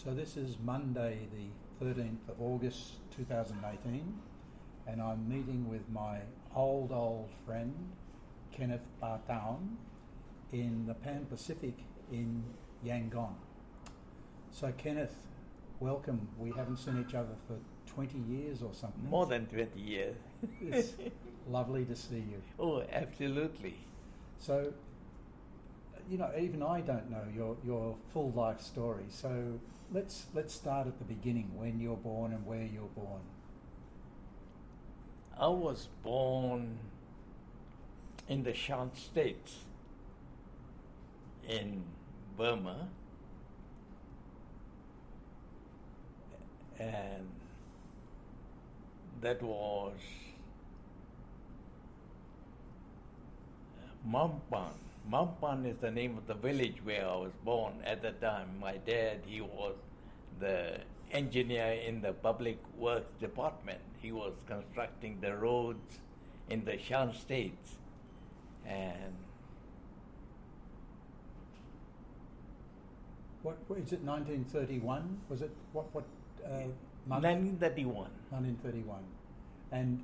So this is Monday, the 13th of August 2018, and I'm meeting with my old friend, Kenneth Ba Thaung, in the Pan-Pacific in Yangon. So Kenneth, welcome. We haven't seen each other for 20 years or something. More than 20 years. It's lovely to see you. Oh, absolutely. So, you know, even I don't know your full life story. So let's start at the beginning, when you're born and where you're born. I was born in the Shan States in Burma, and that was Mampan. Mampan is the name of the village where I was born at the time. My dad, he was the engineer in the public works department. He was constructing the roads in the Shan States. And What is it? 1931? Was it what? Month? 1931. 1931, and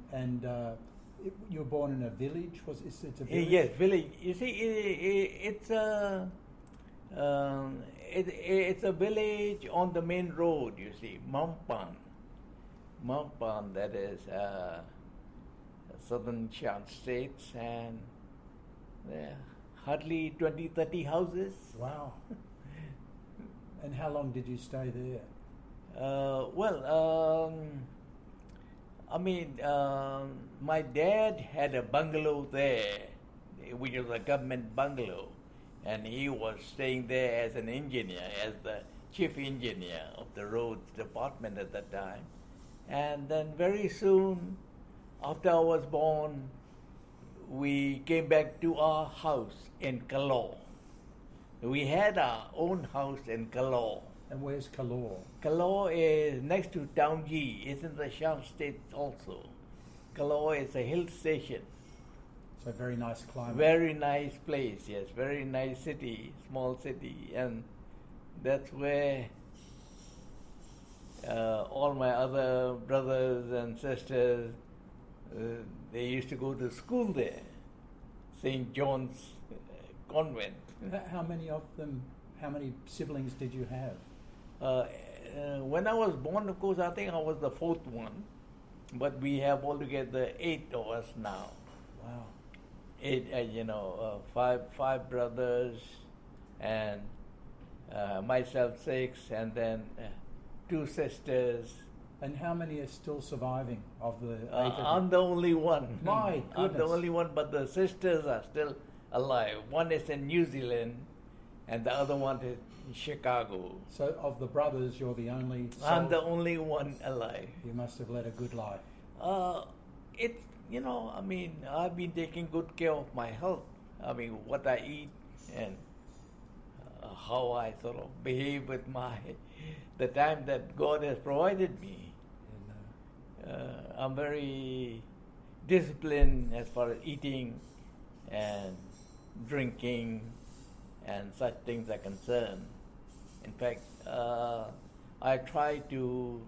you were born in a village. It's a village? Yes, village. You see, it's a village on the main road. You see, Mampan, that is southern Shan States, and there are hardly 20-30 houses. Wow. And how long did you stay there? My dad had a bungalow there, which was a government bungalow, and he was staying there as an engineer, as the chief engineer of the roads department at that time. And then very soon, after I was born, we came back to our house in Polo. We had our own house in Polo. And where's Kalor? Polo is next to Taungji. It's in the Shan State also. Polo is a hill station. So very nice climate. Very nice place, yes. Very nice city, small city. And that's where all my other brothers and sisters, they used to go to school there. St. John's Convent. How many of them, how many siblings did you have? When I was born, of course, I think I was the fourth one, but we have altogether 8 of us now. Wow. 8, five brothers, and myself 6, and then 2 sisters. And how many are still surviving of the 8 of you? I'm the only one. My goodness. I'm the only one, but the sisters are still alive. One is in New Zealand, and the other one is in Chicago. So of the brothers, you're the only soul? I'm the only one alive. You must have led a good life. I've been taking good care of my health. What I eat and how I sort of behave with the time that God has provided me. I'm very disciplined as far as eating and drinking and such things are concerned. In fact, I try to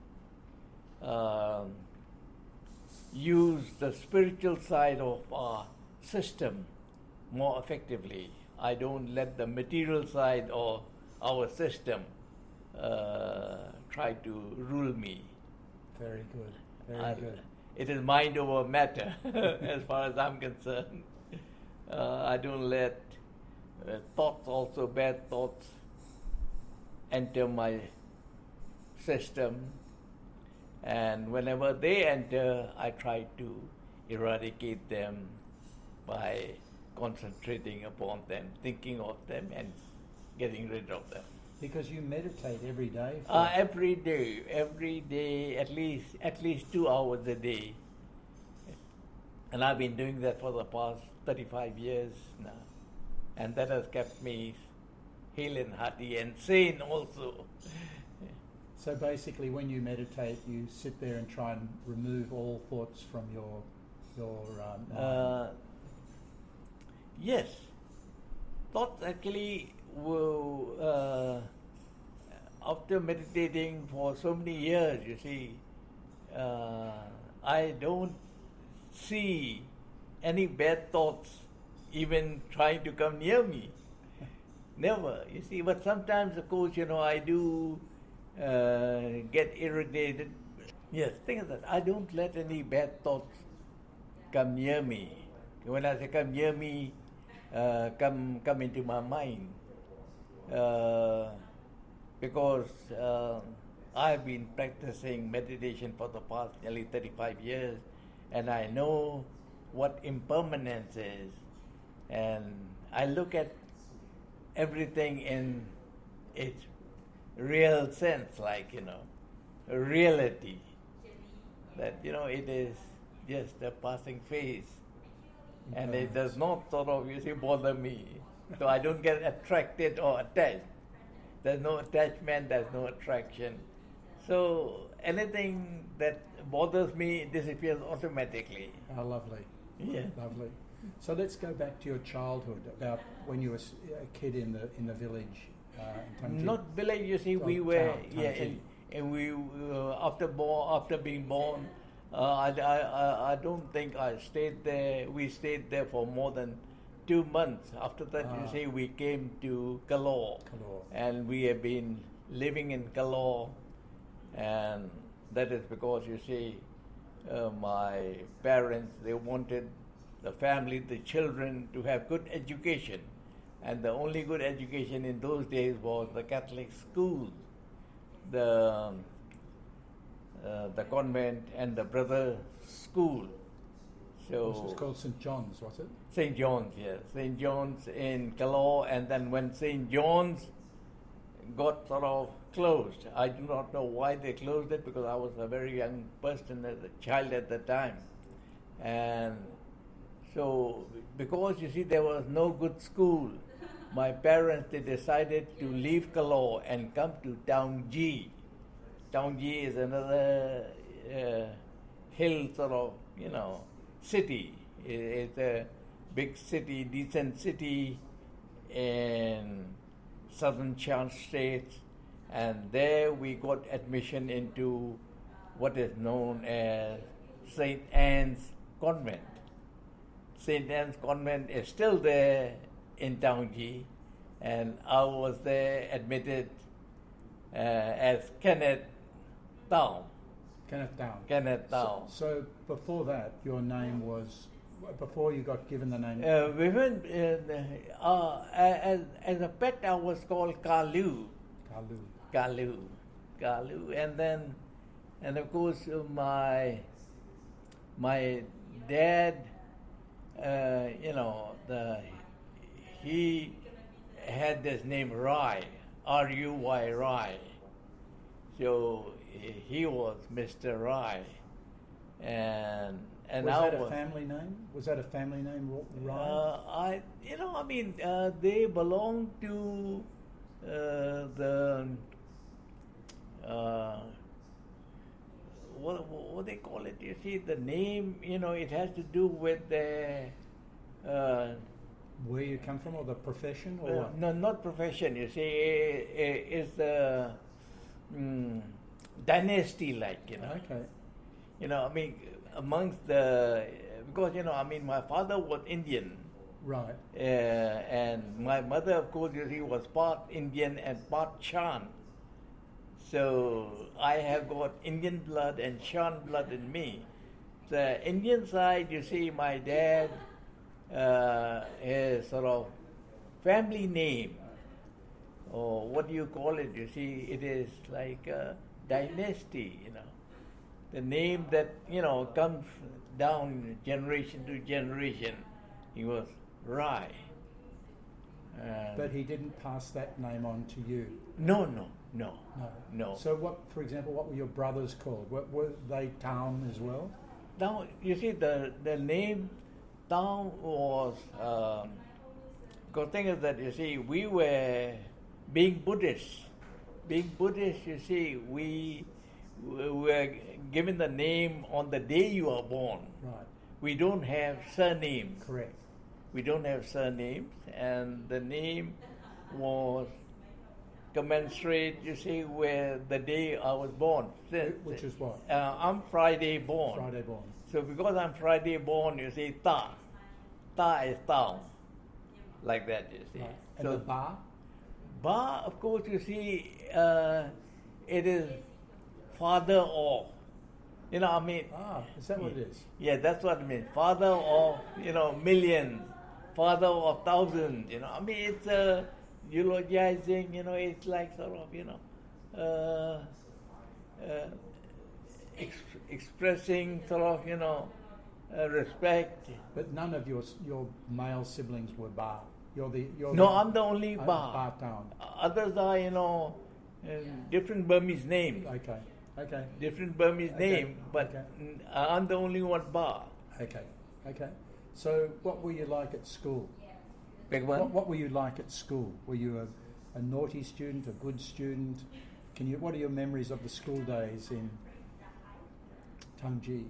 use the spiritual side of our system more effectively. I don't let the material side of our system try to rule me. Very good. Very good. It is mind over matter as far as I'm concerned. I don't let thoughts, also bad thoughts, enter my system, and whenever they enter, I try to eradicate them by concentrating upon them, thinking of them, and getting rid of them. Because you meditate every day? Every day, at least 2 hours a day, and I've been doing that for the past 35 years now. And that has kept me hale and hearty and sane also. So basically, when you meditate, you sit there and try and remove all thoughts from your mind. Yes. Thoughts actually will after meditating for so many years, you see, I don't see any bad thoughts even trying to come near me. Never, you see. But sometimes, of course, I do get irritated. Yes, think of that. I don't let any bad thoughts come near me. When I say come near me, come into my mind. Because I've been practicing meditation for the past nearly 35 years, and I know what impermanence is. And I look at everything in its real sense, like, a reality. That, it is just a passing phase. And it does not sort of, bother me. So I don't get attracted or attached. There's no attachment, there's no attraction. So anything that bothers me disappears automatically. How lovely. Yeah. Lovely. So let's go back to your childhood, about when you were a kid in the village. In Tangji. Not village, we were, Tangji. and we after being born, I don't think I stayed there. We stayed there for more than 2 months. After that, we came to Kalor, and we have been living in Kalor, and that is because my parents, they wanted the family, the children, to have good education, and the only good education in those days was the Catholic schools, the convent and the brother school. So it was called St. John's, was it? St. John's, yes. St. John's in Kalor, and then when St. John's got sort of closed, I do not know why they closed it, because I was a very young person, as a child at the time. And so, because there was no good school, my parents, they decided to leave Kalor and come to Thaung. Thaung is another hill sort of, city. It's a big city, decent city in southern Shan State, and there we got admission into what is known as St. Anne's Convent. St. Anne's Convent is still there in Thaung, and I was there admitted as Kenneth Ba Thaung. Kenneth Ba Thaung. So before that, your name was, before you got given the name? As a pet, I was called Kalu. And of course, my dad, he had this name Rai, R-U-Y, Rai. So he was Mr. Rai, and was that a family name? Was that a family name, Rai? They belong to the what they call it. You see, the name. It has to do with the. Where you come from, or the profession, or what? No, not profession. You see, it's the dynasty, like. Okay. Amongst the, because my father was Indian. Right. And my mother, of course, was part Indian and part Shan. So I have got Indian blood and Shan blood in me. The Indian side, my dad, his sort of family name, or what do you call it? It is like a dynasty, The name that, comes down generation to generation. He was Rai. But he didn't pass that name on to you? No. So what, for example, what were your brothers called? Were they Thaung as well? Now, the name Thaung was, because thing is that, we were being Buddhists. Being Buddhist, we were given the name on the day you are born. Right. We don't have surnames. Correct. We don't have surnames, and the name was commensurate, you see, with the day I was born. Which is what? I'm Friday born. Friday born. So because I'm Friday born, you see, Ta. Ta is Taung. Like that, you see. Right. And So the Ba? Ba, of course, you see, it is father of. You know, I mean. Is that what it is? Yeah, that's what I mean. Father of, millions. Father of thousands. I mean, it's eulogizing. It's like sort of, expressing sort of, respect. But none of your male siblings were Ba. No, I'm the only Ba. Ba Thaung. Others are, different Burmese names. Okay. Different Burmese name, but I'm the only one Ba. Okay. So, what were you like at school? Big one? What were you like at school? Were you a naughty student, a good student? What are your memories of the school days in Tangji?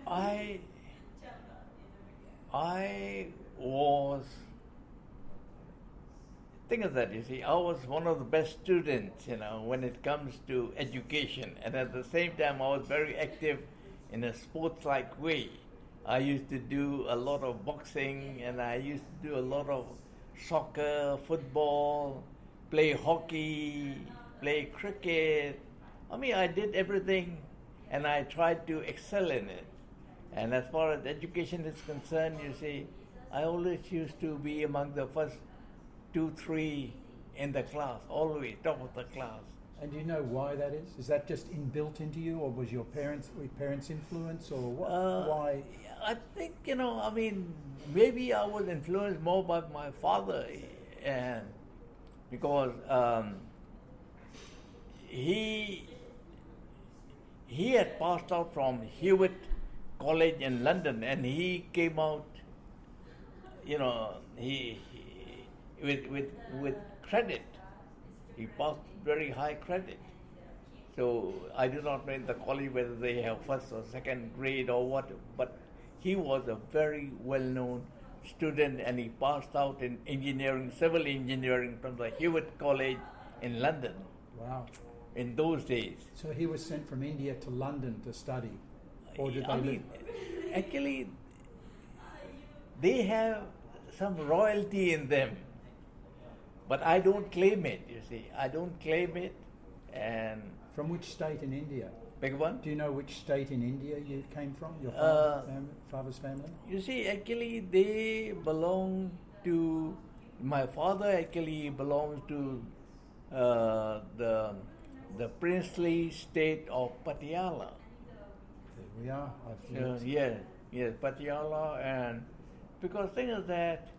I was. Think of that, you see, I was one of the best students, when it comes to education. And at the same time, I was very active in a sports-like way. I used to do a lot of boxing, and I used to do a lot of soccer, football, play hockey, play cricket. I mean, I did everything, and I tried to excel in it. And as far as education is concerned, you see, I always used to be among the first 2, 3 in the class, always top of the class. And do you know why that is? Is that just inbuilt into you, or was your parents' influence, or what? Why? I think, I mean, maybe I was influenced more by my father, and because he had passed out from Hewitt College in London, and he came out, he with credit. He passed very high credit. So I do not know in the college whether they have first or second grade or what, but he was a very well-known student, and he passed out in engineering, civil engineering from the Hewitt College in London. Wow. In those days. So he was sent from India to London to study, or did they live? Actually, they have some royalty in them. But I don't claim it, you see. I don't claim it. And from which state in India? Beg one? Do you know which state in India you came from, your father's family? You see, actually, they belong to... My father actually belongs to the princely state of Patiala. There we are. Yes, Patiala. And because thing is that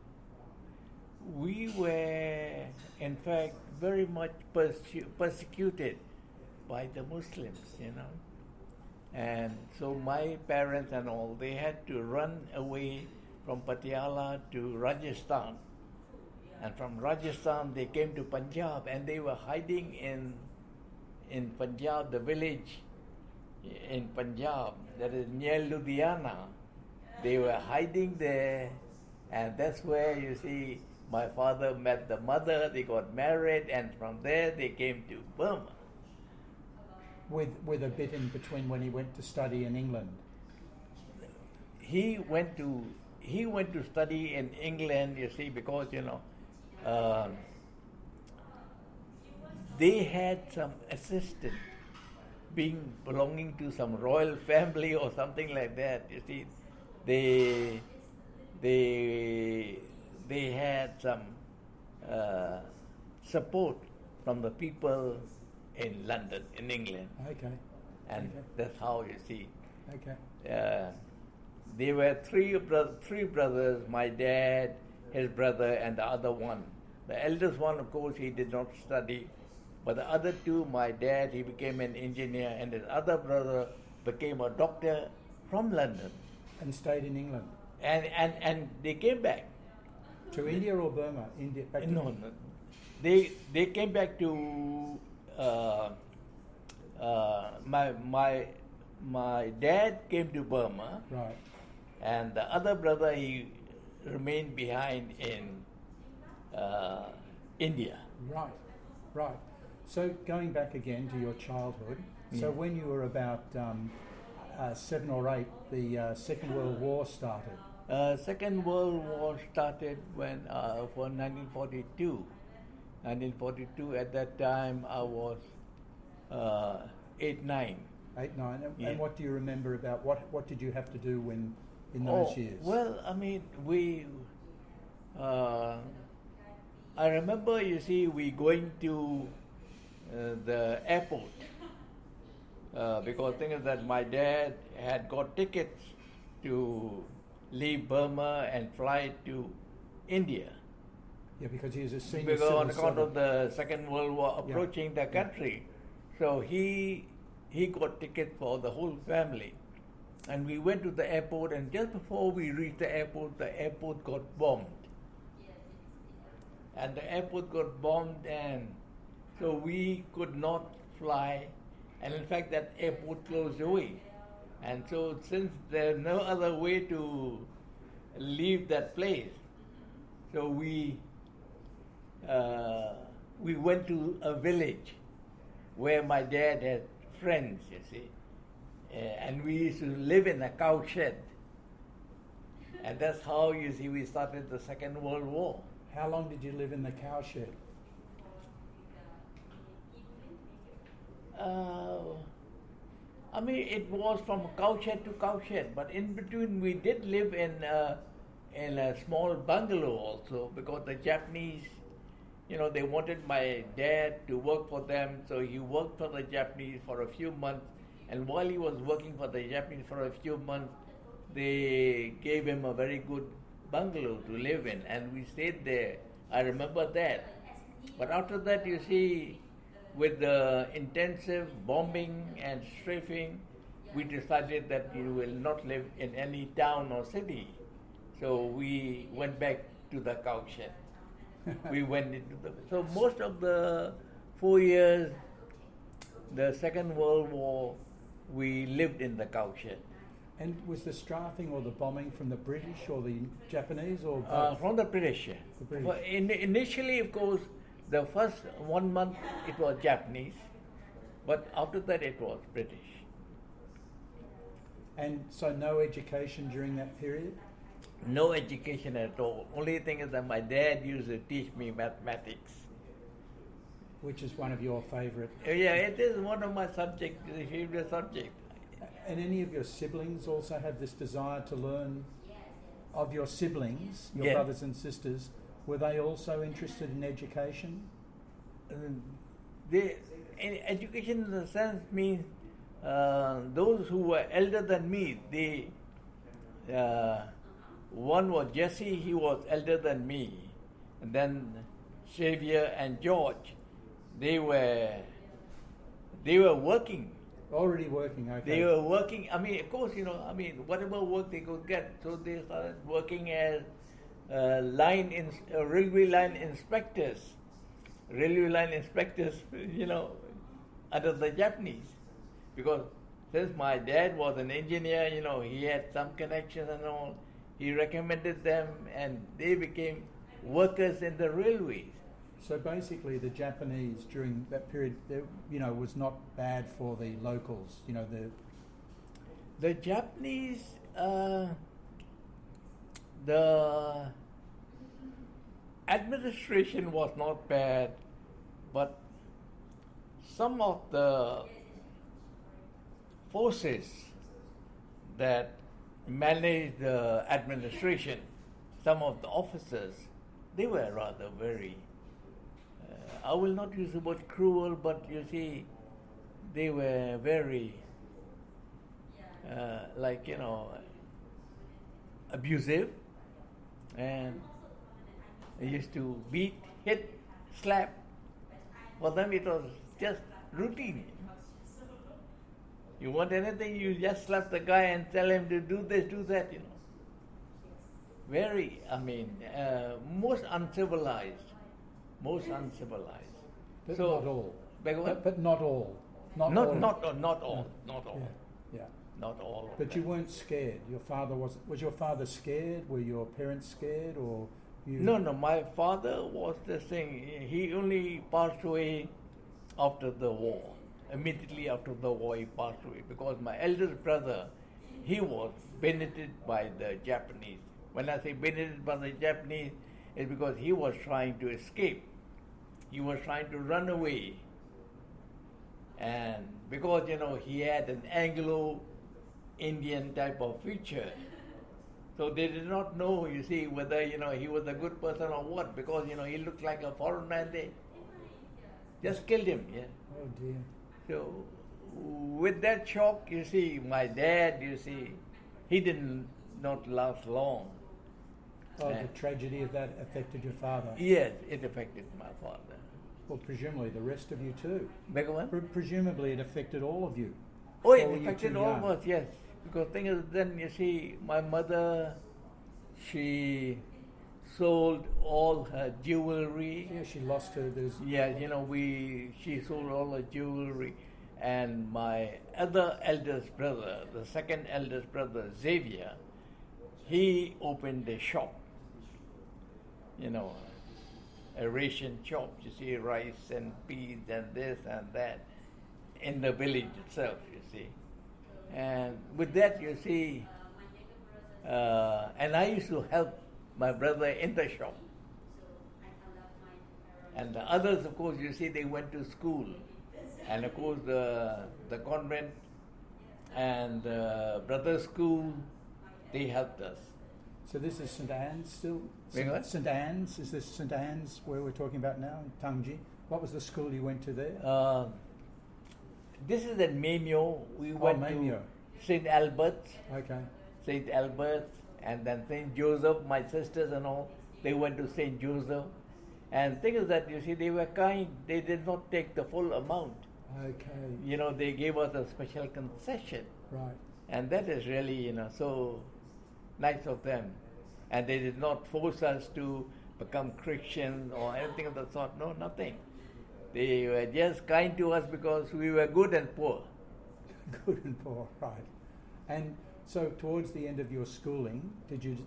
we were, in fact, very much persecuted by the Muslims, And so my parents and all, they had to run away from Patiala to Rajasthan. And from Rajasthan, they came to Punjab, and they were hiding in Punjab, the village in Punjab that is near Ludhiana. They were hiding there, and that's where, you see, my father met the mother, they got married, and from there they came to Burma. With a bit in between when he went to study in England? He went to study in England, you see, because, they had some assistant belonging to some royal family or something like that, you see. They had some support from the people in London, in England. Okay. And that's how, you see. Okay. There were three brothers, my dad, his brother, and the other one. The eldest one, of course, he did not study. But the other two, my dad, he became an engineer, and his other brother became a doctor from London. And stayed in England? And they came back. To India or Burma? India. Back to no. They came back to my dad came to Burma. Right. And the other brother, he remained behind in India. Right. Right. So going back again to your childhood, so Yeah. when you were about 7 or 8, the Second World War started. Second World War started when for 1942. 1942. At that time, I was 8, 9. 8, 9. And, Yeah. and what do you remember about what did you have to do when in those years? Well, I mean, we. I remember, you see, we going to the airport because thing is that my dad had got tickets to leave Burma and fly to India. Yeah, because he was a senior Because civil on account of servant. the Second World War approaching the country, so he got tickets for the whole family, and we went to the airport. And just before we reached the airport got bombed, and the airport got bombed, and so we could not fly, and in fact that airport closed away, and so since there's no other way to leave that place, so we went to a village where my dad had friends, you see, and we used to live in a cow shed, and that's how, you see, we started the Second World War. How long did you live in the cow shed? I mean, it was from cow shed to cow shed, but in between we did live in a small bungalow also, because the Japanese, you know, they wanted my dad to work for them, so he worked for the Japanese for a few months, and while he was working for the Japanese for a few months, they gave him a very good bungalow to live in, and we stayed there. I remember that. But after that, you see, with the intensive bombing and strafing, we decided that we will not live in any town or city. So we went back to the cow shed. We went into the... So most of the 4 years, the Second World War, we lived in the cow shed. And was the strafing or the bombing from the British or the Japanese or both? From the British. The British. Well, initially, of course, the first 1 month it was Japanese, but after that it was British. And so no education during that period? No education at all. Only thing is that my dad used to teach me mathematics. Which is one of your favourite. Yeah, it is one of my subjects, the favorite subject. And any of your siblings also have this desire to learn? Of your siblings, your Yeah. brothers and sisters, were they also interested in education? Education in the sense means those who were elder than me, one was Jesse, he was elder than me. And then Xavier and George, they were working. Already working, okay. They were working, I mean, of course, you know, I mean, whatever work they could get. So they started working as railway line inspectors. Railway line inspectors, you know, under the Japanese. Because since my dad was an engineer, you know, he had some connections and all, he recommended them and they became workers in the railways. So basically, the Japanese during that period, was not bad for the locals. The Japanese, the administration was not bad, but some of the forces that managed the administration, some of the officers, they were rather very, I will not use the word cruel, but you see, they were very, abusive, and they used to beat, hit, slap. For them it was just routine. You want anything, you just slap the guy and tell him to do this, do that, you know. Very, most uncivilized. Most uncivilized. But So- not all. Beg your But not all. Not all. Not all. Yeah. Not all. of But you them. weren't scared. Your father was your father scared? Were your parents scared, or No, my father was the thing. He only passed away after the war. Immediately after the war, he passed away because my eldest brother, he was benefited by the Japanese. When I say benefited by the Japanese, it's because he was trying to escape. He was trying to run away. And because, he had an Anglo-Indian type of feature, so they did not know, you see, whether, he was a good person or what, because, he looked like a foreigner and they just killed him, yeah. Oh dear. So, with that shock, you see, my dad, he did not last long. Oh, the tragedy of that affected your father? Yes, it affected my father. Well, presumably the rest of you too. Beg your pardon? Presumably it affected all of you. Oh, it Or were you affected too all young? of us, yes. Because thing is, then you see, my mother, she sold all her jewelry. Yeah, she lost her. Yeah, she sold all her jewelry. And my other eldest brother, the second eldest brother, Xavier, he opened a shop. A ration shop, you see, rice and peas and this and that in the village itself, you see. And with that, you see, and I used to help my brother in the shop. And the others, of course, you see, they went to school. And of course, the convent and the brothers' school, they helped us. So this is St Anne's still? Beg what? St Anne's? Is this St Anne's where we're talking about now, in Tangji? What was the school you went to there? This is at Maymyo. We went Maymyo. to St. Albert's. Okay. St. Albert's, and then St. Joseph, my sisters and all, they went to St. Joseph. And thing is that, you see, they were kind. They did not take the full amount. Okay. They gave us a special concession. Right. And that is really, so nice of them. And they did not force us to become Christians or anything of the sort. No, nothing. They were just kind to us because we were good and poor. Good and poor, right. And so towards the end of your schooling, did you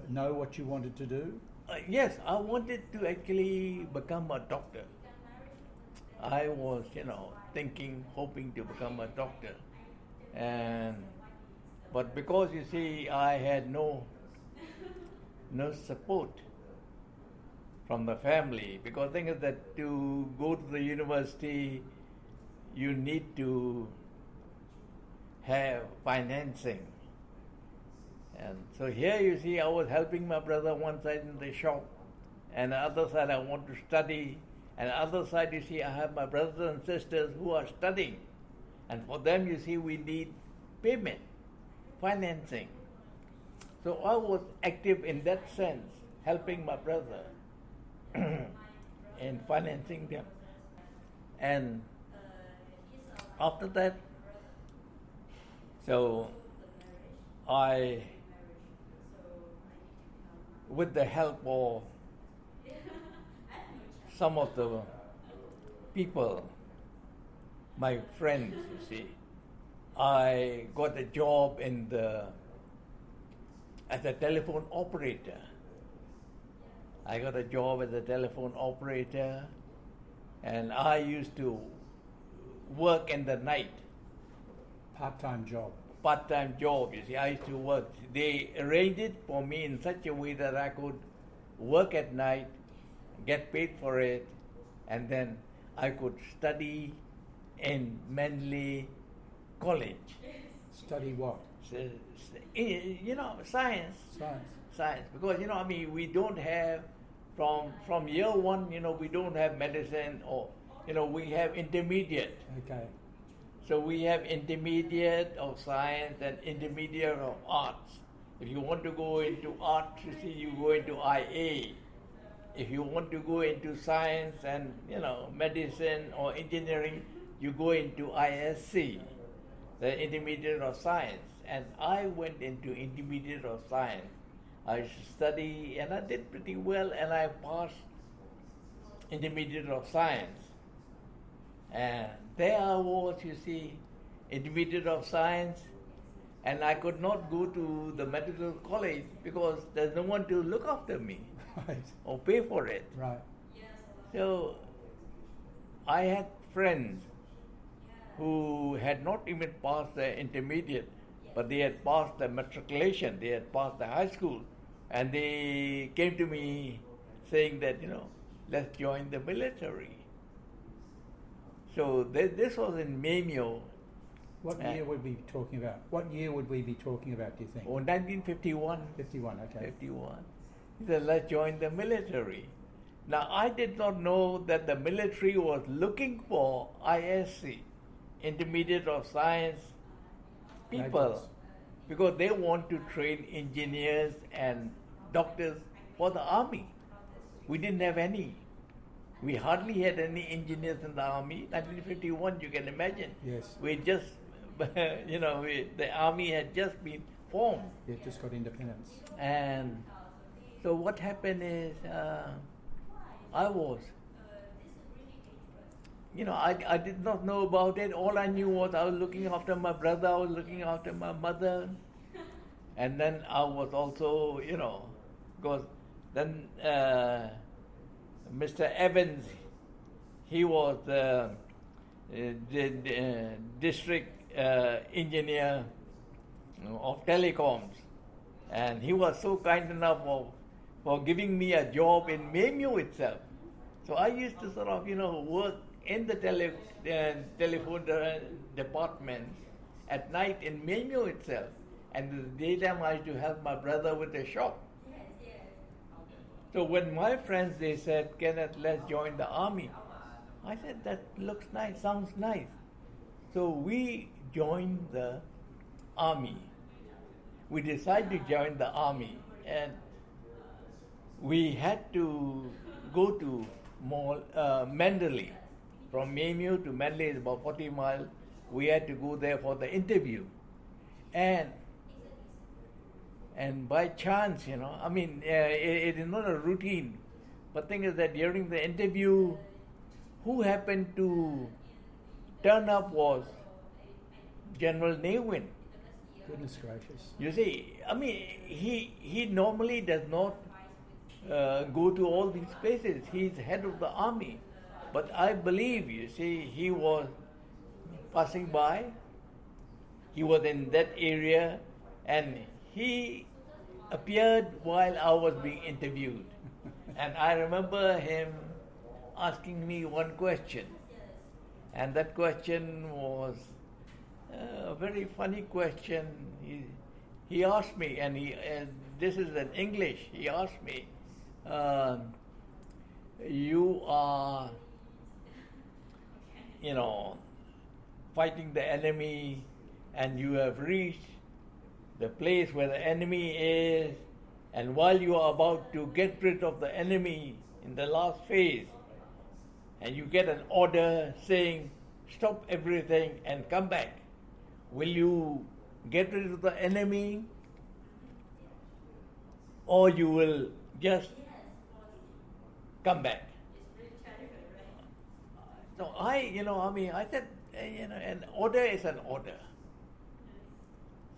know what you wanted to do? Yes, I wanted to actually become a doctor. I was, hoping to become a doctor. But because, you see, I had no support from the family, because the thing is that to go to the university, you need to have financing. And so here, you see, I was helping my brother one side in the shop, and the other side I want to study, and the other side, you see, I have my brothers and sisters who are studying. And for them, you see, we need payment, financing. So I was active in that sense, helping my brother in financing them. And after that, so I, with the help of some of the people, my friends, you see, I got a job as a telephone operator. I got a job as a telephone operator, and I used to work in the night. Part-time job. Part-time job, you see, I used to work. They arranged it for me in such a way that I could work at night, get paid for it, and then I could study in Manly College. Study what? Science. Science. Because, we don't have, from year one, we don't have medicine or, we have intermediate. Okay. So we have intermediate of science and intermediate of arts. If you want to go into arts, you see, you go into IA. If you want to go into science and, medicine or engineering, you go into ISC, the intermediate of science. And I went into intermediate of science. I used to study, and I did pretty well, and I passed intermediate of science. And there I was, you see, intermediate of science, and I could not go to the medical college because there's no one to look after me Right. or pay for it. Right. So I had friends who had not even passed the intermediate, but they had passed the matriculation, they had passed the high school, and they came to me saying that, let's join the military. So this was in Memio. What year would we be talking about? What year would we be talking about, do you think? 1951. 51, okay. 51. He said, let's join the military. Now, I did not know that the military was looking for ISC, Intermediate of Science people, Graduates. because they want to train engineers and doctors for the army. We didn't have any. We hardly had any engineers in the army. 1951, you can imagine. Yes. We just, the army had just been formed. Yeah, just got independence. And so what happened is, I was, I did not know about it. All I knew was I was looking after my brother, I was looking after my mother. And then I was also, because then Mr. Evans, he was the district engineer of telecoms. And he was so kind enough for giving me a job in Memio itself. So I used to sort of, work in the telephone department at night in Memio itself. And in the daytime I used to help my brother with the shop. So when my friends, they said, Kenneth, let's join the army. I said, that looks nice, sounds nice. So we joined the army. We decided to join the army, and we had to go to Mandalay. From Memio to Mandalay is about 40 miles. We had to go there for the interview. And by chance, it is not a routine. But thing is that during the interview, who happened to turn up was General Newin. Goodness gracious. You see, he normally does not go to all these places. He's head of the army. But I believe, you see, he was passing by. He was in that area, and he appeared while I was being interviewed. And I remember him asking me one question. And that question was a very funny question. He asked me, and this is in English, he asked me, you are, fighting the enemy, and you have reached the place where the enemy is, and while you are about to get rid of the enemy in the last phase, and you get an order saying, stop everything and come back. Will you get rid of the enemy, or you will just come back? So I said, an order is an order.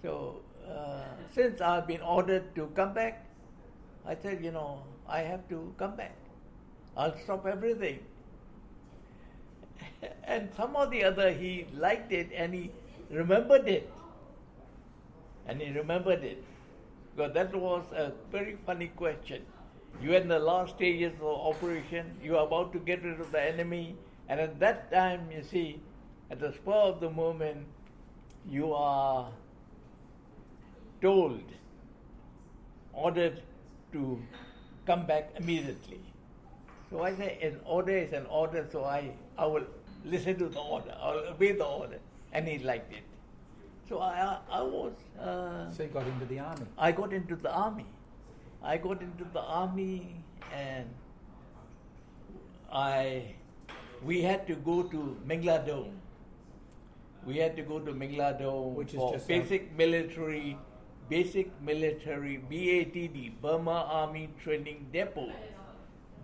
So since I've been ordered to come back, I said, I have to come back. I'll stop everything. And somehow or the other, he liked it and he remembered it. Because that was a very funny question. You are in the last stages of operation, you are about to get rid of the enemy, and at that time, you see, at the spur of the moment, you are ordered to come back immediately. So I say, an order is an order, so I will listen to the order, I will obey the order. And he liked it. So I was... So you got into the army? I got into the army. And we had to go to Mingladong. Which is for just basic military, BATD, Burma Army Training Depot.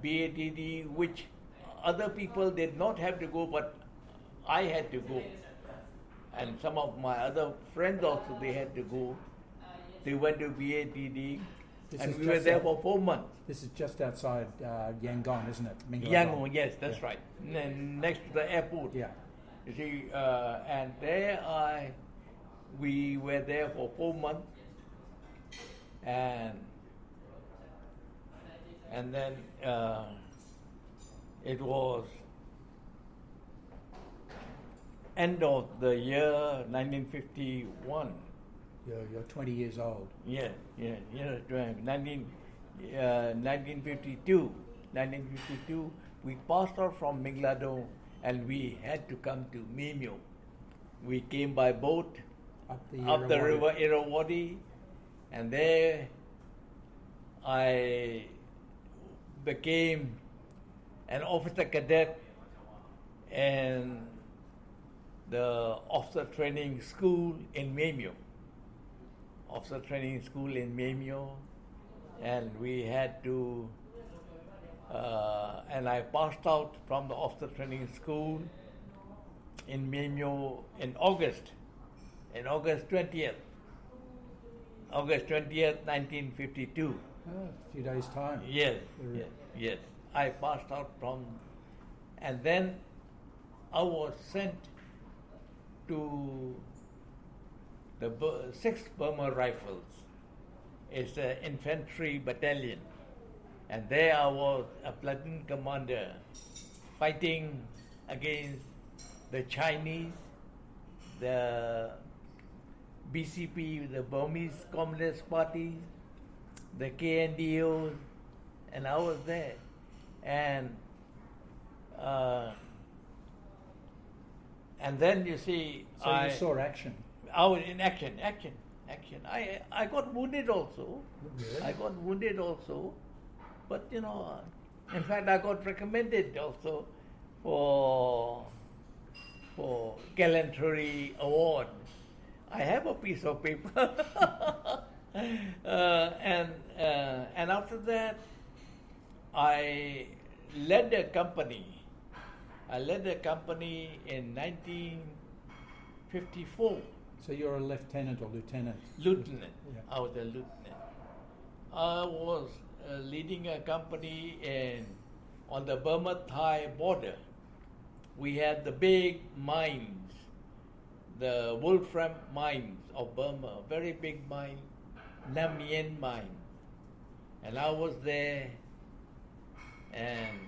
BATD, which other people did not have to go, but I had to go. and some of my other friends also, they had to go. They went to BATD, This and is we were just there out- for 4 months. This is just outside Yangon, isn't it? Yangon, yes, that's Yeah. right. Next to the airport. Yeah. You see, and we were there for 4 months, and then it was end of the year 1951. You're 20 years old. Yeah, 1952. 1952, we passed out from Minglado and we had to come to Mimio. We came by boat Up the river Irrawaddy, and there I became an officer cadet in the officer training school in Mimio. Officer training school in Mimio, and we had to, and I passed out from the officer training school in Mimio in August 20th, 1952. A few days' time. Yes, Very- yes. I passed out from, and then I was sent to the 6th Burma Rifles. It's an infantry battalion, and there I was a platoon commander fighting against the Chinese, the BCP, the Burmese Communist Party, the KNDO, and I was there. And then you see, So you saw action. I was in action. I got wounded also. Really? I got wounded also, but in fact, I got recommended also for gallantry award. I have a piece of paper, and after that, I led a company. I led a company in 1954. So you're a lieutenant or lieutenant? Lieutenant. Yeah. I was a lieutenant. I was leading a company on the Burma-Thai border. We had the big mines, the Wolfram mines of Burma, very big mine, Nam Yen mine. And I was there, and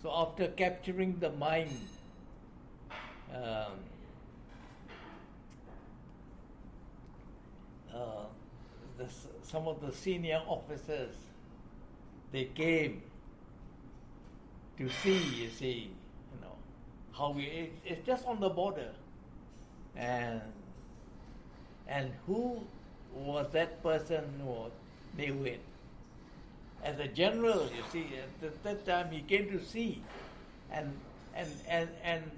so after capturing the mine, some of the senior officers, they came to see, how it's just on the border. And who was that person was Newin? As a general, you see, at that time he came to see, and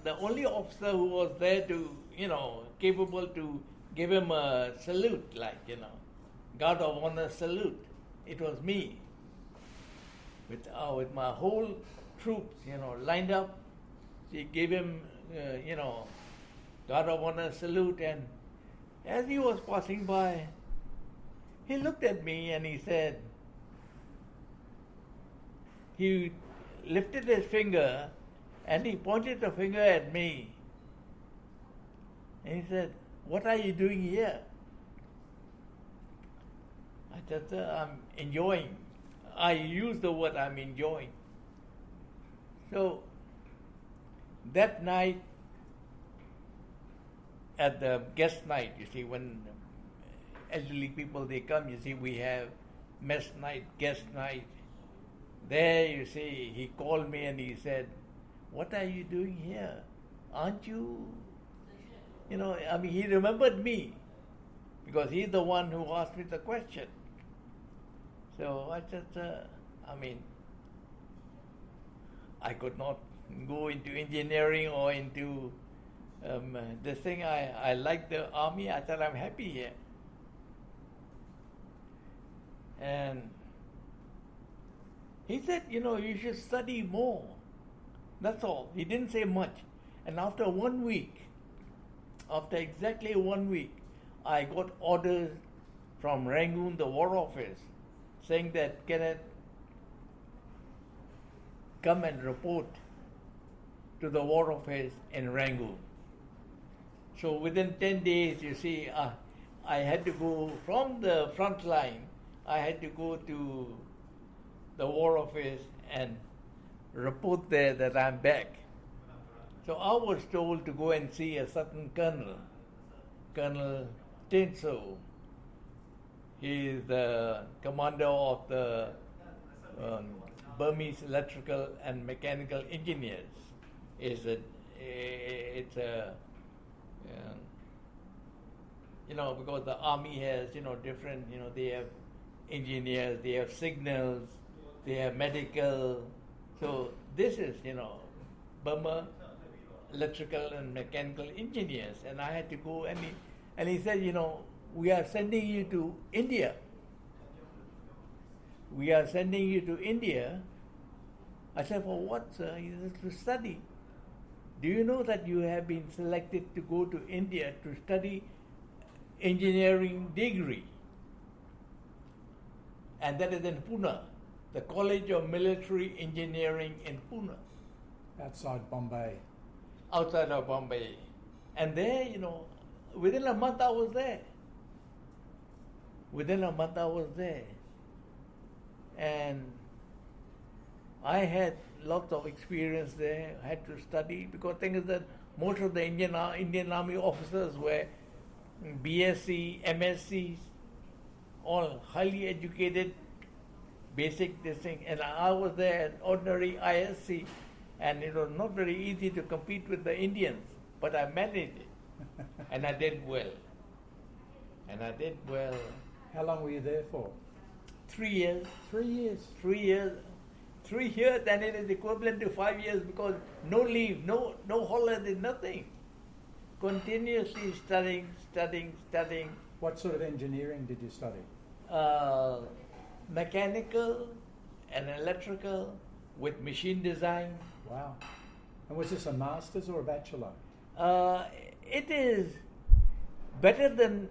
the only officer who was there to, capable to give him a salute, guard of honor salute, it was me. With my whole troops, lined up, she gave him, guard of honor salute, and as he was passing by, he looked at me and he said, he lifted his finger and he pointed the finger at me. And he said, "What are you doing here?" I said, "Sir, I'm enjoying." I used the word "I'm enjoying." So that night, at the guest night, you see, when elderly people, they come, you see, we have mess night, guest night. There, you see, he called me and he said, "What are you doing here? Aren't you?" He remembered me because he's the one who asked me the question. So I said, I could not go into engineering or into this thing. I like the army. I said, I'm happy here. And he said, you should study more. That's all. He didn't say much. And after 1 week, after exactly 1 week, I got orders from Rangoon, the War Office, saying that Kenneth, come and report to the War Office in Rangoon. So within 10 days, you see, I had to go from the front line, I had to go to the War Office and report there that I'm back. So I was told to go and see a certain colonel, Colonel Tinso. He is the commander of the Burmese Electrical and Mechanical Engineers. It's a because the army has, different, they have engineers, they have signals, they have medical. So this is, Burma Electrical and Mechanical Engineers. And I had to go and he said, we are sending you to India. We are sending you to India. I said, for what, sir? He said, to study. Do you know that you have been selected to go to India to study engineering degree? And that is in Pune, the College of Military Engineering in Pune. Outside Bombay. Outside of Bombay. And there, within a month I was there. And I had lots of experience there. I had to study because the thing is that most of the Indian Army officers were BSc, MScs, all highly educated, basic this thing. And I was there at ordinary ISC, and it was not very easy to compete with the Indians, but I managed it, and I did well. How long were you there for? 3 years. 3 years. 3 years. 3 years, and it is equivalent to 5 years because no leave, no holiday, nothing. Continuously studying. What sort of engineering did you study? Mechanical and electrical with machine design. Wow. And was this a master's or a bachelor? It is better than,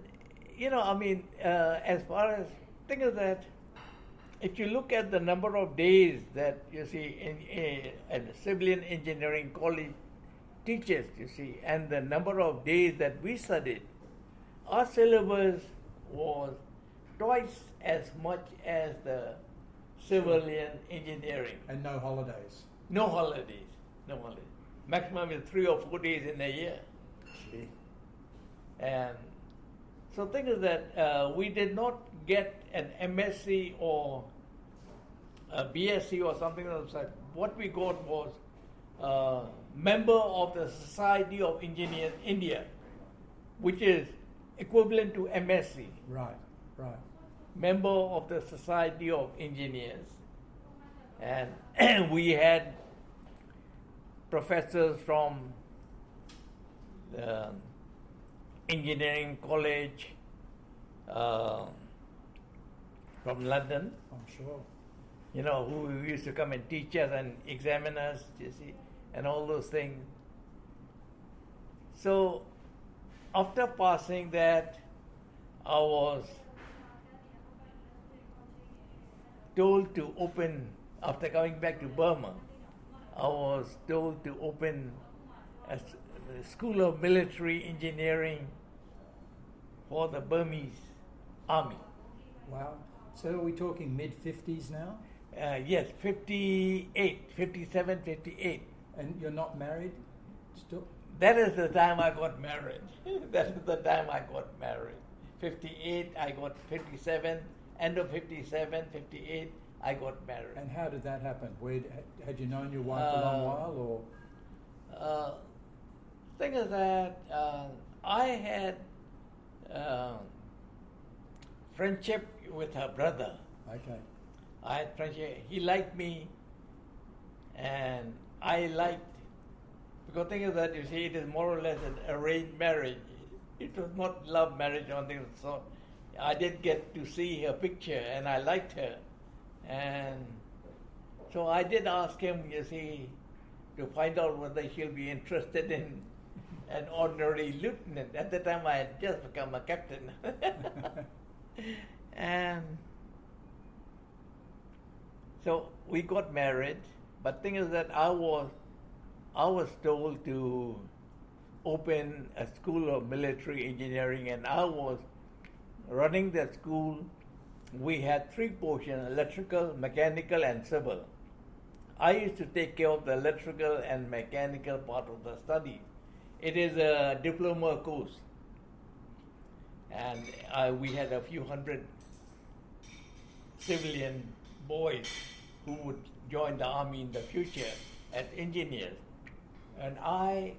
as far as, thing is that if you look at the number of days that you see in a civilian engineering college teaches, and the number of days that we studied, our syllabus was twice as much as the civilian engineering. And no holidays? No holidays. Maximum is 3 or 4 days in a year. Gee. And so thing is that we did not get an MSc or a BSc or something like that. What we got was member of the Society of Engineers India, which is equivalent to MSc. Right. Member of the Society of Engineers. And we had professors from the engineering college from London. I'm sure. Who used to come and teach us and examine us, and all those things. So, after passing that, I was told to open, after coming back to Burma, I was told to open a School of Military Engineering for the Burmese Army. Wow. So are we talking mid-50s now? Yes, 58, 57, 58. And you're not married still? That is the time I got married. 58, I got 57, end of 57, 58, I got married. And how did that happen? Had you known your wife a long while, or? Thing is that I had friendship with her brother. Okay. I had friendship. He liked me, and I liked. Because thing is that it is more or less an arranged marriage. It was not love marriage or anything. So I did get to see her picture, and I liked her, and so I did ask him, to find out whether she'll be interested in an ordinary lieutenant. At the time, I had just become a captain. And so we got married. But thing is that I was told to open a school of military engineering, and I was running that school. We had three portions: electrical, mechanical, and civil. I used to take care of the electrical and mechanical part of the study. It is a diploma course, and we had a few hundred civilian boys who would join the army in the future as engineers. And I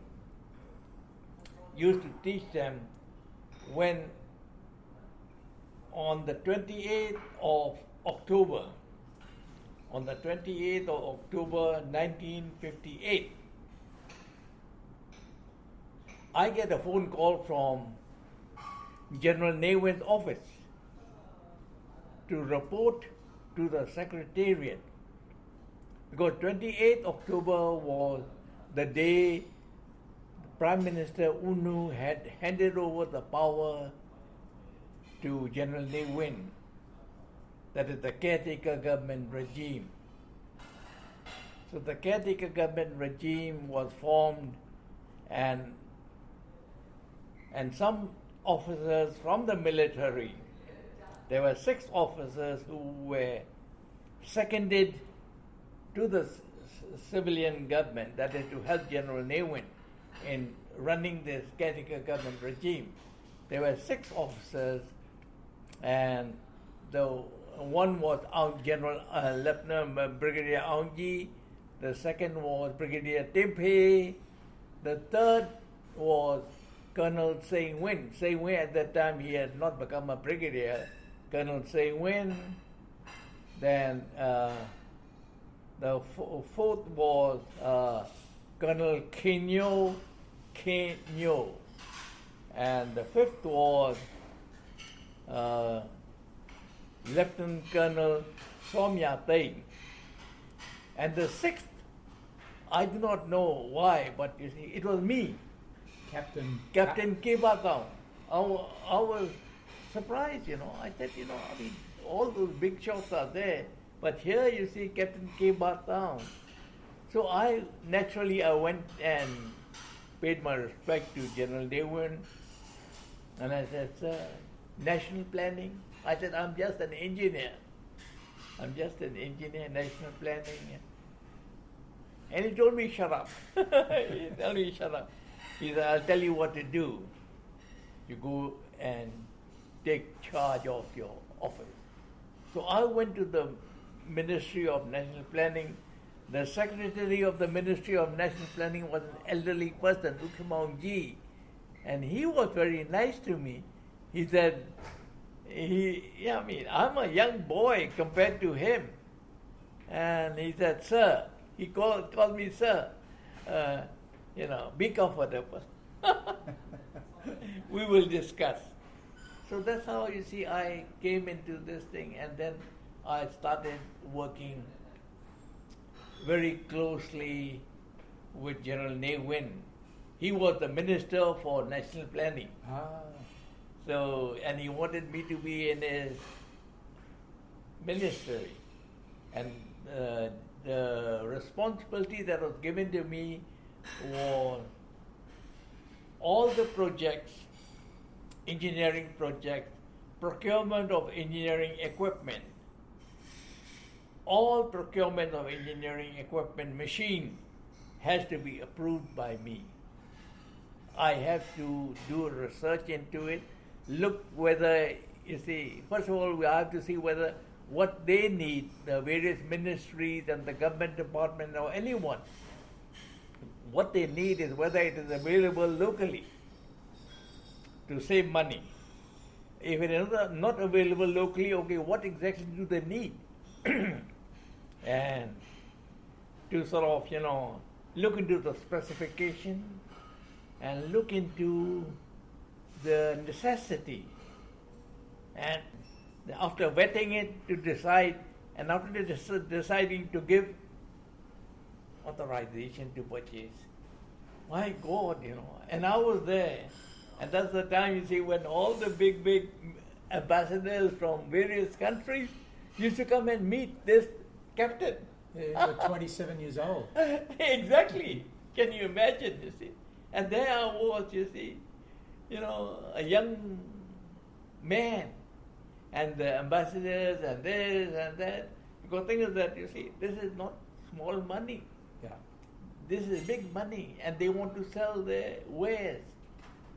used to teach them when on the 28th of October, 1958, I get a phone call from General Nevin's office to report to the Secretariat, because 28th October was the day Prime Minister UNU had handed over the power to General Nevin. That is the caretaker government regime. So the caretaker government regime was formed, and some officers from the military, there were 6 officers who were seconded to the civilian government, that is to help General Nevin in running this caretaker government regime. There were 6 officers, and the one was General Lieutenant Brigadier Aungji, the second was Brigadier Tempe, the third was Colonel Sein Win. Sein Win at that time, he had not become a brigadier. Colonel Sein Win. Then the fourth was Colonel Kenyo, and the fifth was Lieutenant Colonel Somya Teng. And the sixth, I do not know why, but you see, it was me, Captain Ke Ba Thaung. I was surprised, I said, all those big shots are there, but here you see Captain Ke Ba Thaung. So I went and paid my respect to General Nevin, and I said, sir, national planning? I said, I'm just an engineer. National planning. And he told me, shut up. He told me, shut up. He said, I'll tell you what to do. You go and take charge of your office. So I went to the Ministry of National Planning. The secretary of the Ministry of National Planning was an elderly person, Ukhimaungji, and he was very nice to me. He said, I'm a young boy compared to him. And he said, sir, he called me sir, be comfortable. We will discuss. So that's how, you see, I came into this thing, and then I started working very closely with General Nevin. He was the Minister for National Planning. So, and he wanted me to be in his ministry. And the responsibility that was given to me was all the projects, engineering projects, procurement of engineering equipment. All procurement of engineering equipment, machine, has to be approved by me. I have to do research into it, look whether, you see, first of all, we have to see whether what they need, the various ministries and the government department or anyone, what they need is whether it is available locally to save money. If it is not available locally, okay, what exactly do they need? And to sort of, look into the specification and look into the necessity. And after vetting it, to decide, and after deciding to give authorization to purchase. My God, and I was there. And that's the time, you see, when all the big ambassadors from various countries used to come and meet this captain. Yeah, you were 27 years old. Exactly. Can you imagine, you see? And there I was, you see, a young man, and the ambassadors and this and that. Because thing is that, you see, this is not small money. Yeah. This is big money, and they want to sell their wares.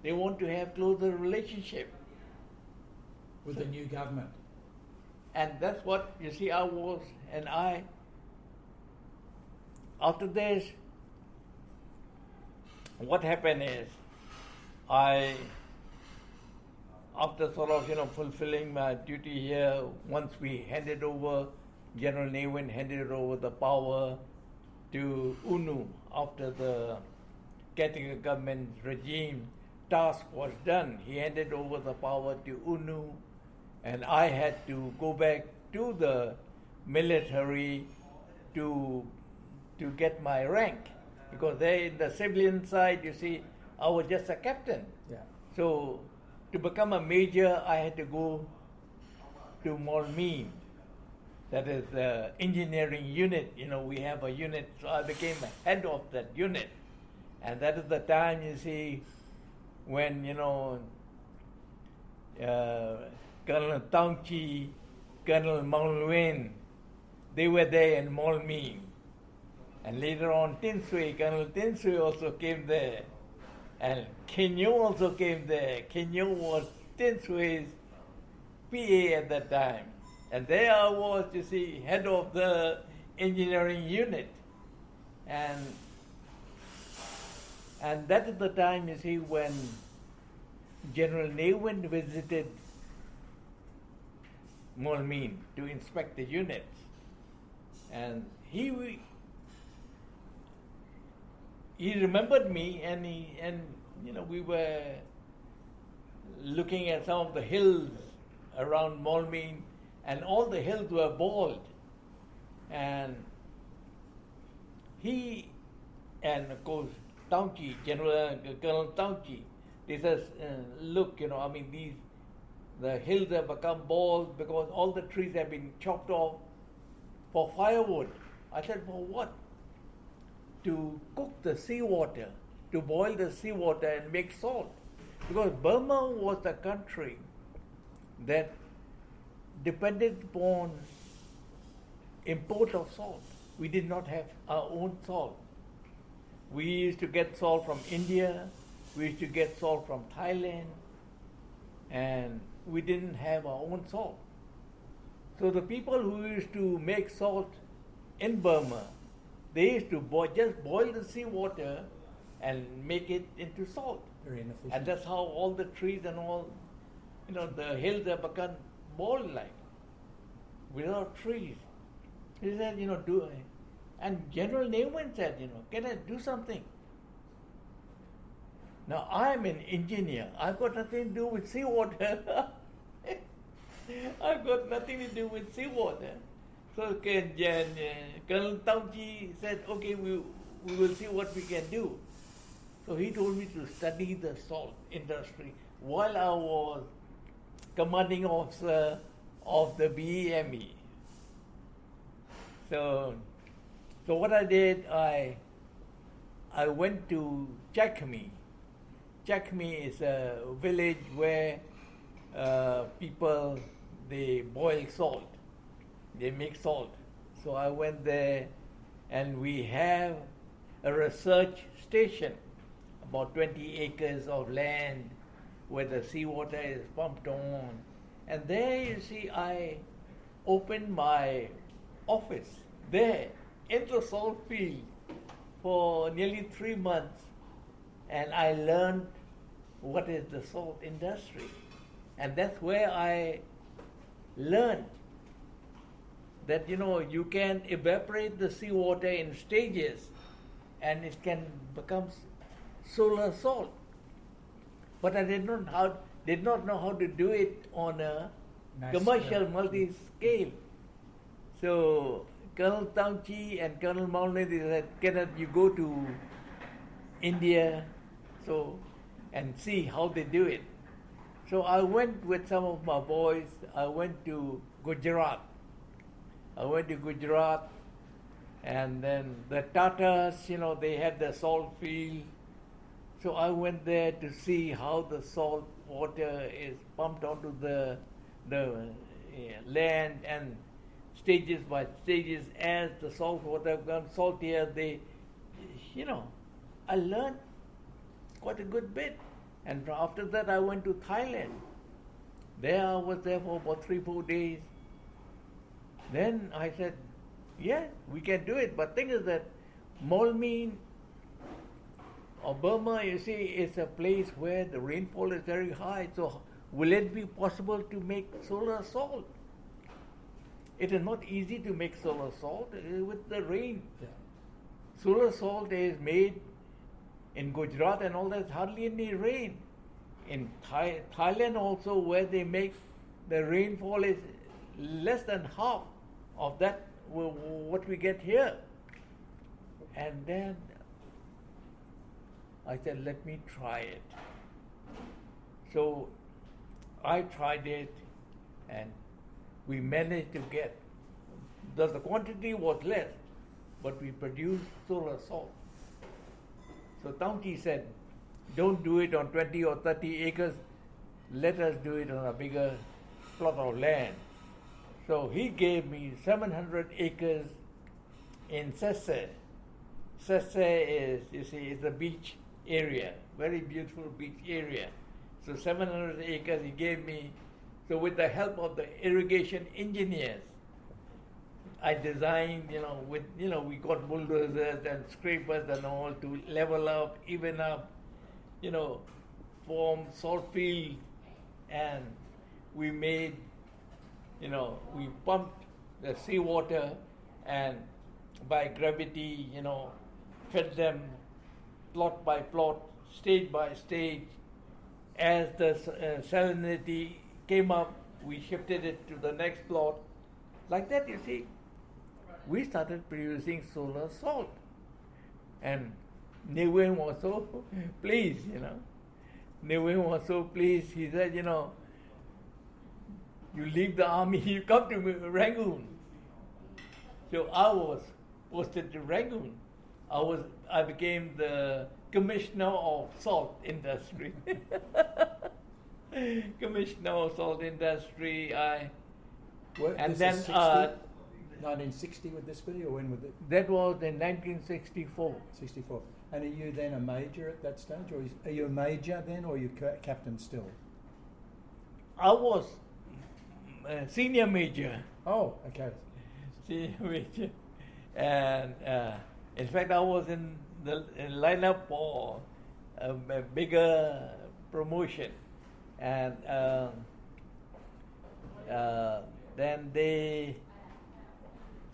They want to have closer relationship With the new government. and that's what, you see, I was, and after this, what happened is, after sort of, fulfilling my duty here, once we handed over, General Newman handed over the power to UNU after the caretaker government regime task was done. He handed over the power to UNU, and I had to go back to the military to get my rank, because there in the civilian side, you see, I was just a captain. Yeah. So to become a major, I had to go to Molmein. That is the engineering unit. We have a unit, so I became a head of that unit. And that is the time, you see, when, Colonel Taung, Colonel Maulwen, they were there in Molmein. And later on, Colonel Tin Sui also came there. And Kenyo also came there. Kenyo was Tin Sui's PA at that time. And there I was, you see, head of the engineering unit. And that is the time, you see, when General Newman visited Molmein to inspect the units. And he remembered me, and we were looking at some of the hills around Molmein, and all the hills were bald. And he, and of course, Colonel Taung, they says, look, the hills have become bald because all the trees have been chopped off for firewood. I said, for what? To cook the seawater, to boil the seawater and make salt. Because Burma was the country that depended upon import of salt. We did not have our own salt. We used to get salt from India, we used to get salt from Thailand, and we didn't have our own salt. So the people who used to make salt in Burma, they used to just boil the seawater and make it into salt. Very inefficient. And that's how all the trees and all, the hills have become bald-like, without trees. He said, do it. And General Newman said, can I do something? Now, I'm an engineer. I've got nothing to do with seawater. I've got nothing to do with seawater. So Colonel Taung said, okay, we will see what we can do. So he told me to study the salt industry while I was commanding officer of the BEME. So what I did, I went to Chakmi. Chakmi is a village where people, they boil salt. They make salt. So I went there, and we have a research station, about 20 acres of land where the seawater is pumped on. And there, you see, I opened my office there in the salt field for nearly 3 months. And I learned what is the salt industry. And that's where I learned that, you can evaporate the seawater in stages and it can become solar salt. But I did not know how to do it on a commercial multi-scale. So Colonel Taung and Colonel Maulwen, they said, Kenneth, you go to India, so, and see how they do it. So I went with some of my boys. I went to Gujarat. And then the Tatars, they had the salt field. So I went there to see how the salt water is pumped onto the land, and stages by stages, as the salt water becomes saltier, I learned quite a good bit. And after that, I went to Thailand. There I was there for about 3-4 days. Then I said, yeah, we can do it. But thing is that Molmein or Burma, you see, is a place where the rainfall is very high. So will it be possible to make solar salt? It is not easy to make solar salt with the rain. Yeah. Solar salt is made in Gujarat and all that, hardly any rain. In Thailand also, where they make, the rainfall is less than half of that what we get here. And then I said, let me try it. So I tried it, and we managed to get, the quantity was less, but we produced solar salt. So Taungji said, don't do it on 20 or 30 acres, let us do it on a bigger plot of land. So he gave me 700 acres in Sesse. Sesse is, you see, it's a beach area, very beautiful beach area. So 700 acres he gave me. So with the help of the irrigation engineers, I designed, we got bulldozers and scrapers and all to level up, even up, form salt field, and we made, we pumped the seawater and by gravity, fed them plot by plot, stage by stage. As the salinity came up, we shifted it to the next plot. Like that, you see, we started producing solar salt. And Nguyen was so pleased, Nguyen was so pleased. He said, you leave the army, you come to Rangoon. So I was posted to Rangoon. I became the commissioner of salt industry. Commissioner of salt industry. And then 1960 would this be, or when would it? That was in 1964. 64. And are you then a major at that stage, or are you a major then, or are you captain still? I was senior major. Oh, okay. Senior major, and in fact, I was in the lineup for a bigger promotion, and then they.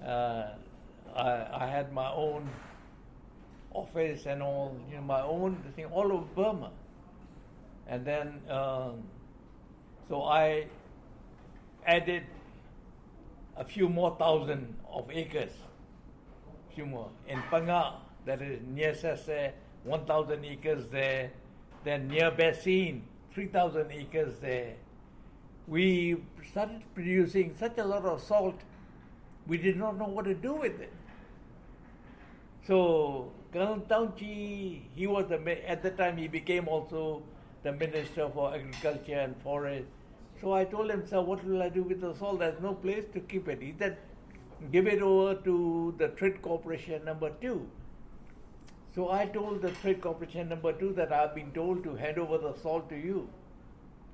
I had my own office and all, my own thing all over Burma, and then so I added a few more thousand of acres, few more in Panga, that is near Sesse, 1,000 acres there. Then near Bessin, 3,000 acres there. We started producing such a lot of salt. We did not know what to do with it. So Colonel Taungji, he was at the time he became also the Minister for Agriculture and Forest. So I told him, sir, what will I do with the salt? There's no place to keep it. He said, give it over to the Trade Corporation number 2. So I told the Trade Corporation number 2 that I've been told to hand over the salt to you.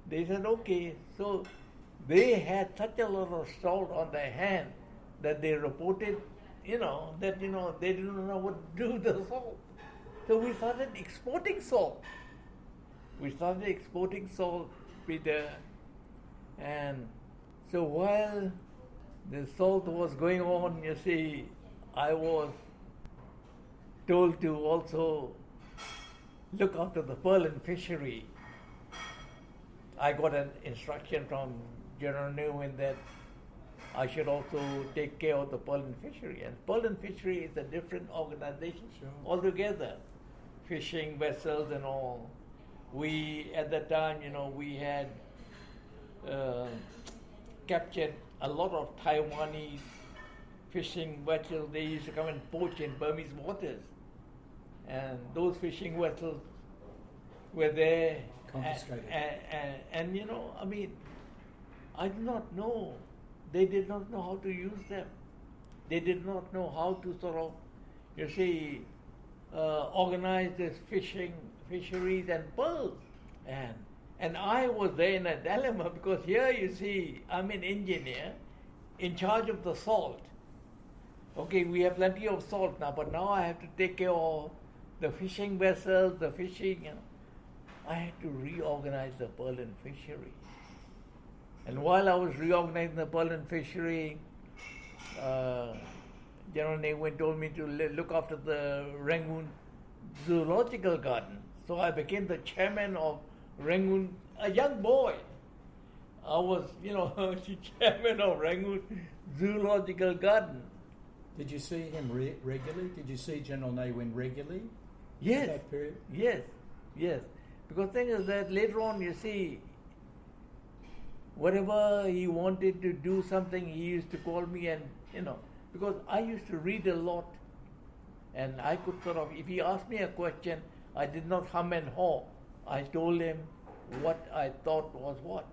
They said, okay. So they had such a lot of salt on their hand that they reported, that, they didn't know what to do with the salt. So we started exporting salt. Peter. And so while the salt was going on, you see, I was told to also look after the Pearl and Fishery. I got an instruction from General Nguyen that I should also take care of the Pearl and Fishery. And Pearl and Fishery is a different organization altogether fishing vessels and all. We, at that time, we had captured a lot of Taiwanese fishing vessels. They used to come and poach in Burmese waters. And those fishing vessels were there. Confiscated. And I do not know. They did not know how to use them. They did not know how to sort of, organize this fisheries and pearls. And I was there in a dilemma because here I'm an engineer in charge of the salt. Okay, we have plenty of salt now, but now I have to take care of the fishing vessels, the fishing. I had to reorganize the Pearl and Fishery. And while I was reorganizing the Pearl and Fishery, General Ne Win told me to look after the Rangoon Zoological Garden. So I became the chairman of Rangoon, a young boy. I was, chairman of Rangoon Zoological Garden. Did you see him regularly? Did you see General Ne Win regularly? Yes. In that period? Yes. Because the thing is that later on, whatever he wanted to do something, he used to call me and, because I used to read a lot and I could sort of, if he asked me a question, I did not hum and haw. I told him what I thought was what.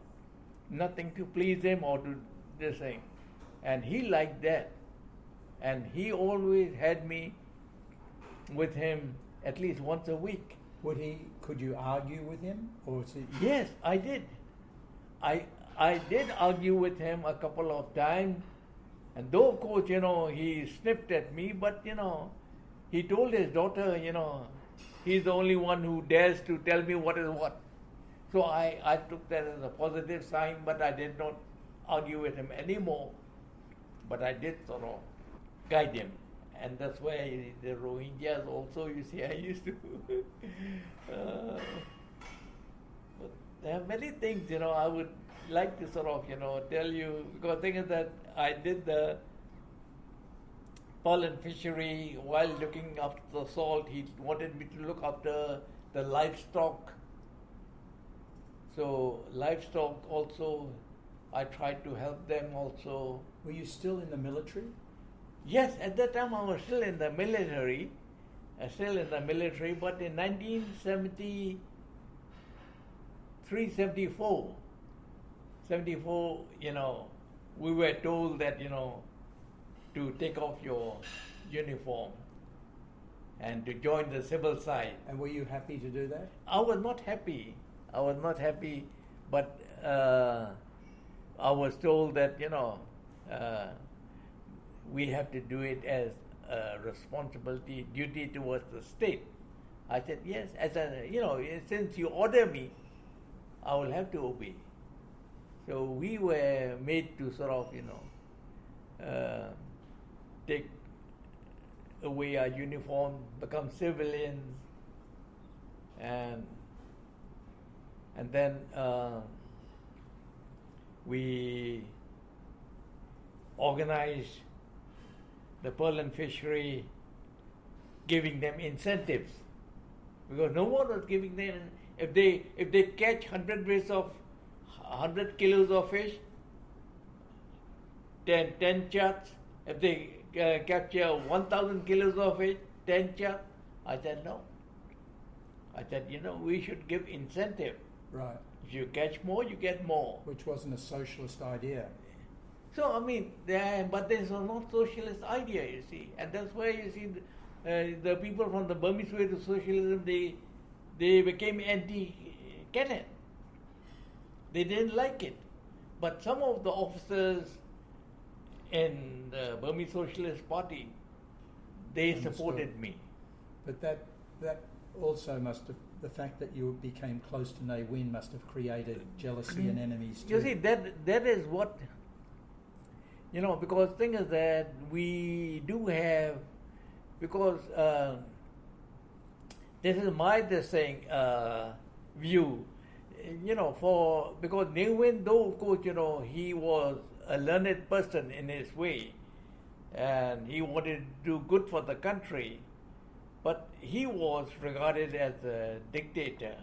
Nothing to please him or to this thing. And he liked that. And he always had me with him at least once a week. Could you argue with him? Or was he... Yes, I did. I did argue with him a couple of times. And though, of course, he sniffed at me, but, he told his daughter, he's the only one who dares to tell me what is what. So I took that as a positive sign, but I did not argue with him anymore. But I did sort of guide him. And that's why the Rohingyas also, I used to... but there are many things, I would like to sort of, tell you, because the thing is that I did the Pearl and Fishery while looking after the salt. He wanted me to look after the livestock. So livestock also, I tried to help them also. Were you still in the military? Yes, at that time I was still in the military, but in 1973, 74, we were told that, to take off your uniform and to join the civil side. And were you happy to do that? I was not happy, but I was told that, we have to do it as a responsibility, duty towards the state. I said, yes, since you order me, I will have to obey. So we were made to sort of, take away our uniform, become civilians, and then we organized the Pearl and Fishery, giving them incentives, because no one was giving them. If they catch 100 kilos of fish, 10 chats. If they capture 1,000 kilos of fish, 10 chats. I said no. I said, we should give incentive. Right. If you catch more, you get more. Which wasn't a socialist idea. So, but this was not socialist idea, and that's why the people from the Burmese way to socialism, they became anti-Kenneth. They didn't like it. But some of the officers in the Burmese Socialist Party, they supported me. But that also must have, the fact that you became close to Ne Win must have created jealousy and enemies too. You see, that is what... because the thing is that we do have, because this is my view, because Ne Win, though of course, he was a learned person in his way, and he wanted to do good for the country, But he was regarded as a dictator.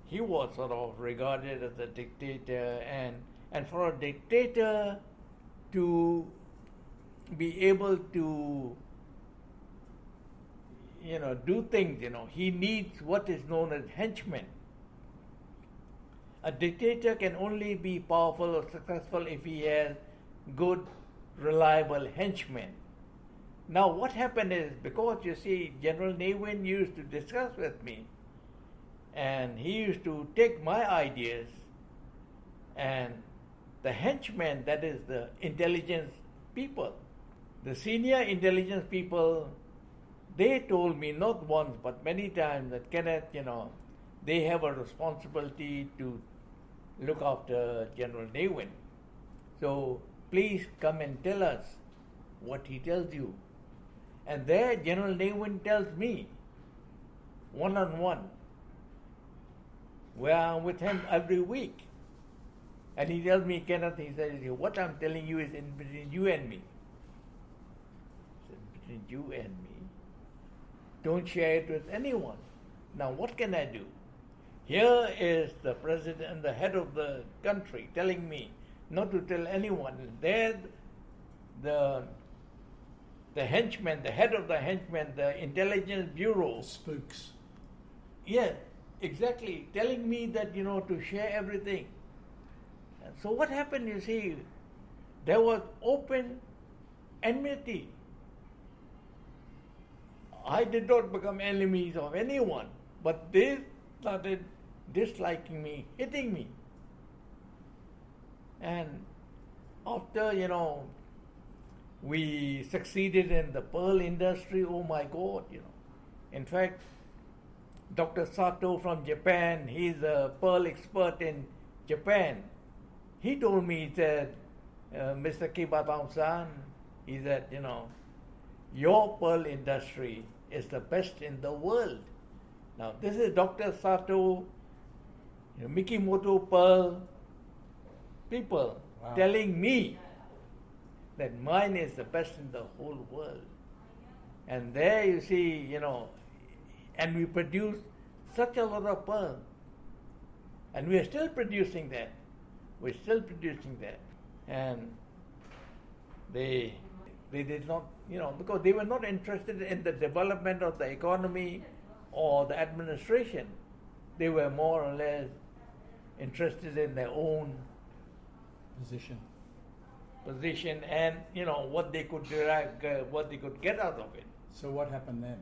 He was sort of regarded as a dictator, and for a dictator to be able to, do things, he needs what is known as henchmen. A dictator can only be powerful or successful if he has good, reliable henchmen. Now, what happened is, because you see, General Newman used to discuss with me, and he used to take my ideas, and the henchmen, that is the intelligence people, the senior intelligence people, they told me not once but many times that, Kenneth, they have a responsibility to look after General Newman. So please come and tell us what he tells you. And there General Newman tells me, one-on-one, where I'm with him every week. And he tells me, Kenneth, he says, what I'm telling you is in between you and me. I said, between you and me? Don't share it with anyone. Now what can I do? Here is the president, the head of the country, telling me not to tell anyone. There the henchmen, the head of the henchmen, the intelligence bureau. Spooks. Yeah, exactly. Telling me that, to share everything. And so what happened, you see, there was open enmity. I did not become enemies of anyone, but they started disliking me, hitting me. And after, we succeeded in the pearl industry, oh my God, In fact, Dr. Sato from Japan, he's a pearl expert in Japan. He told me, he said, Mr. Ba Thaung, he said, your pearl industry is the best in the world. Now, this is Dr. Sato, Mikimoto Pearl people telling me that mine is the best in the whole world. And there you see, and we produce such a lot of pearl. And we are still producing that. We're still producing that. And they did not, because they were not interested in the development of the economy or the administration. They were more or less interested in their own position and, what they could derive, what they could get out of it. So what happened then?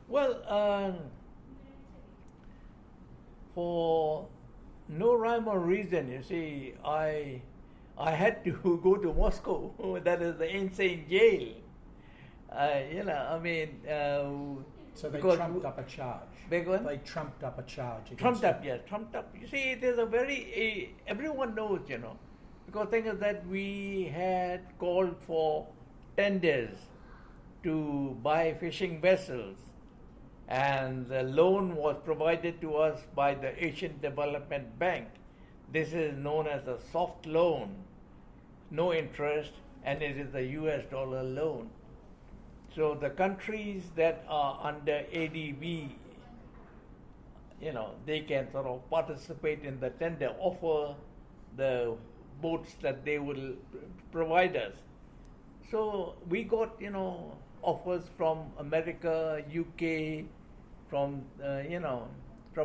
Well, for no rhyme or reason, you see, I had to go to Moscow. That is the Insein jail. So they trumped up a charge. They trumped up a charge. Trumped up. You see, it is a very, everyone knows, because thing is that we had called for tenders to buy fishing vessels, and the loan was provided to us by the Asian Development Bank. This is known as a soft loan, no interest, and it is a US dollar loan. So the countries that are under ADB, they can sort of participate in the tender, offer the boats that they will provide us. So we got, offers from America, UK, from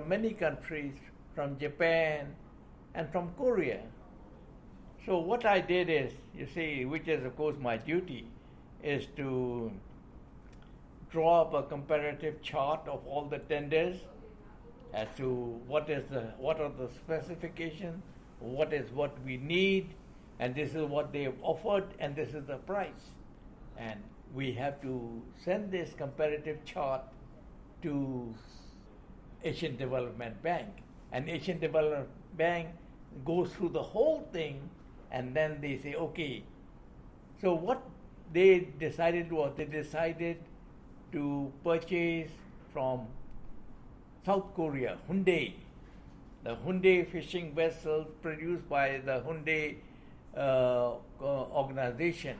many countries, from Japan, and from Korea. So what I did is, you see, which is of course my duty, is to draw up a comparative chart of all the tenders as to what are the specifications, what is what we need, and this is what they have offered, and this is the price. And we have to send this comparative chart to Asian Development Bank. And Asian Development Bank goes through the whole thing, and then they say, okay. So what they decided was, they decided to purchase from South Korea, Hyundai, the Hyundai fishing vessels produced by the Hyundai organization.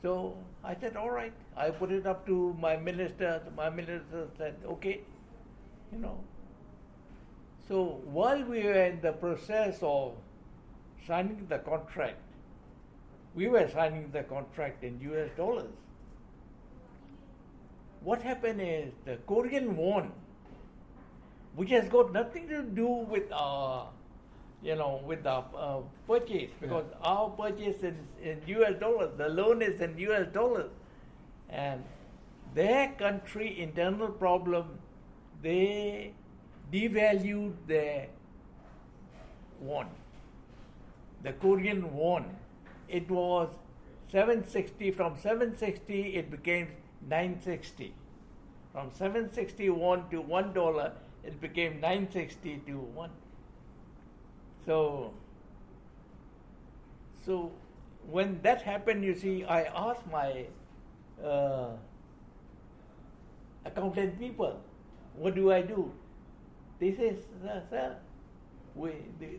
So I said, all right. I put it up to my minister. My minister said, okay, you know. So while we were in the process of signing the contract, we were signing the contract in US dollars. What happened is the Korean won, which has got nothing to do with our, with our purchase, because our purchase is in US dollars, the loan is in US dollars, and their country internal problem, they devalued their won. The Korean won. It was 760. From 760, it became 960. From 761 to $1, it became 960 to 1. So when that happened, you see, I asked my accountant people, what do I do? They say, sir,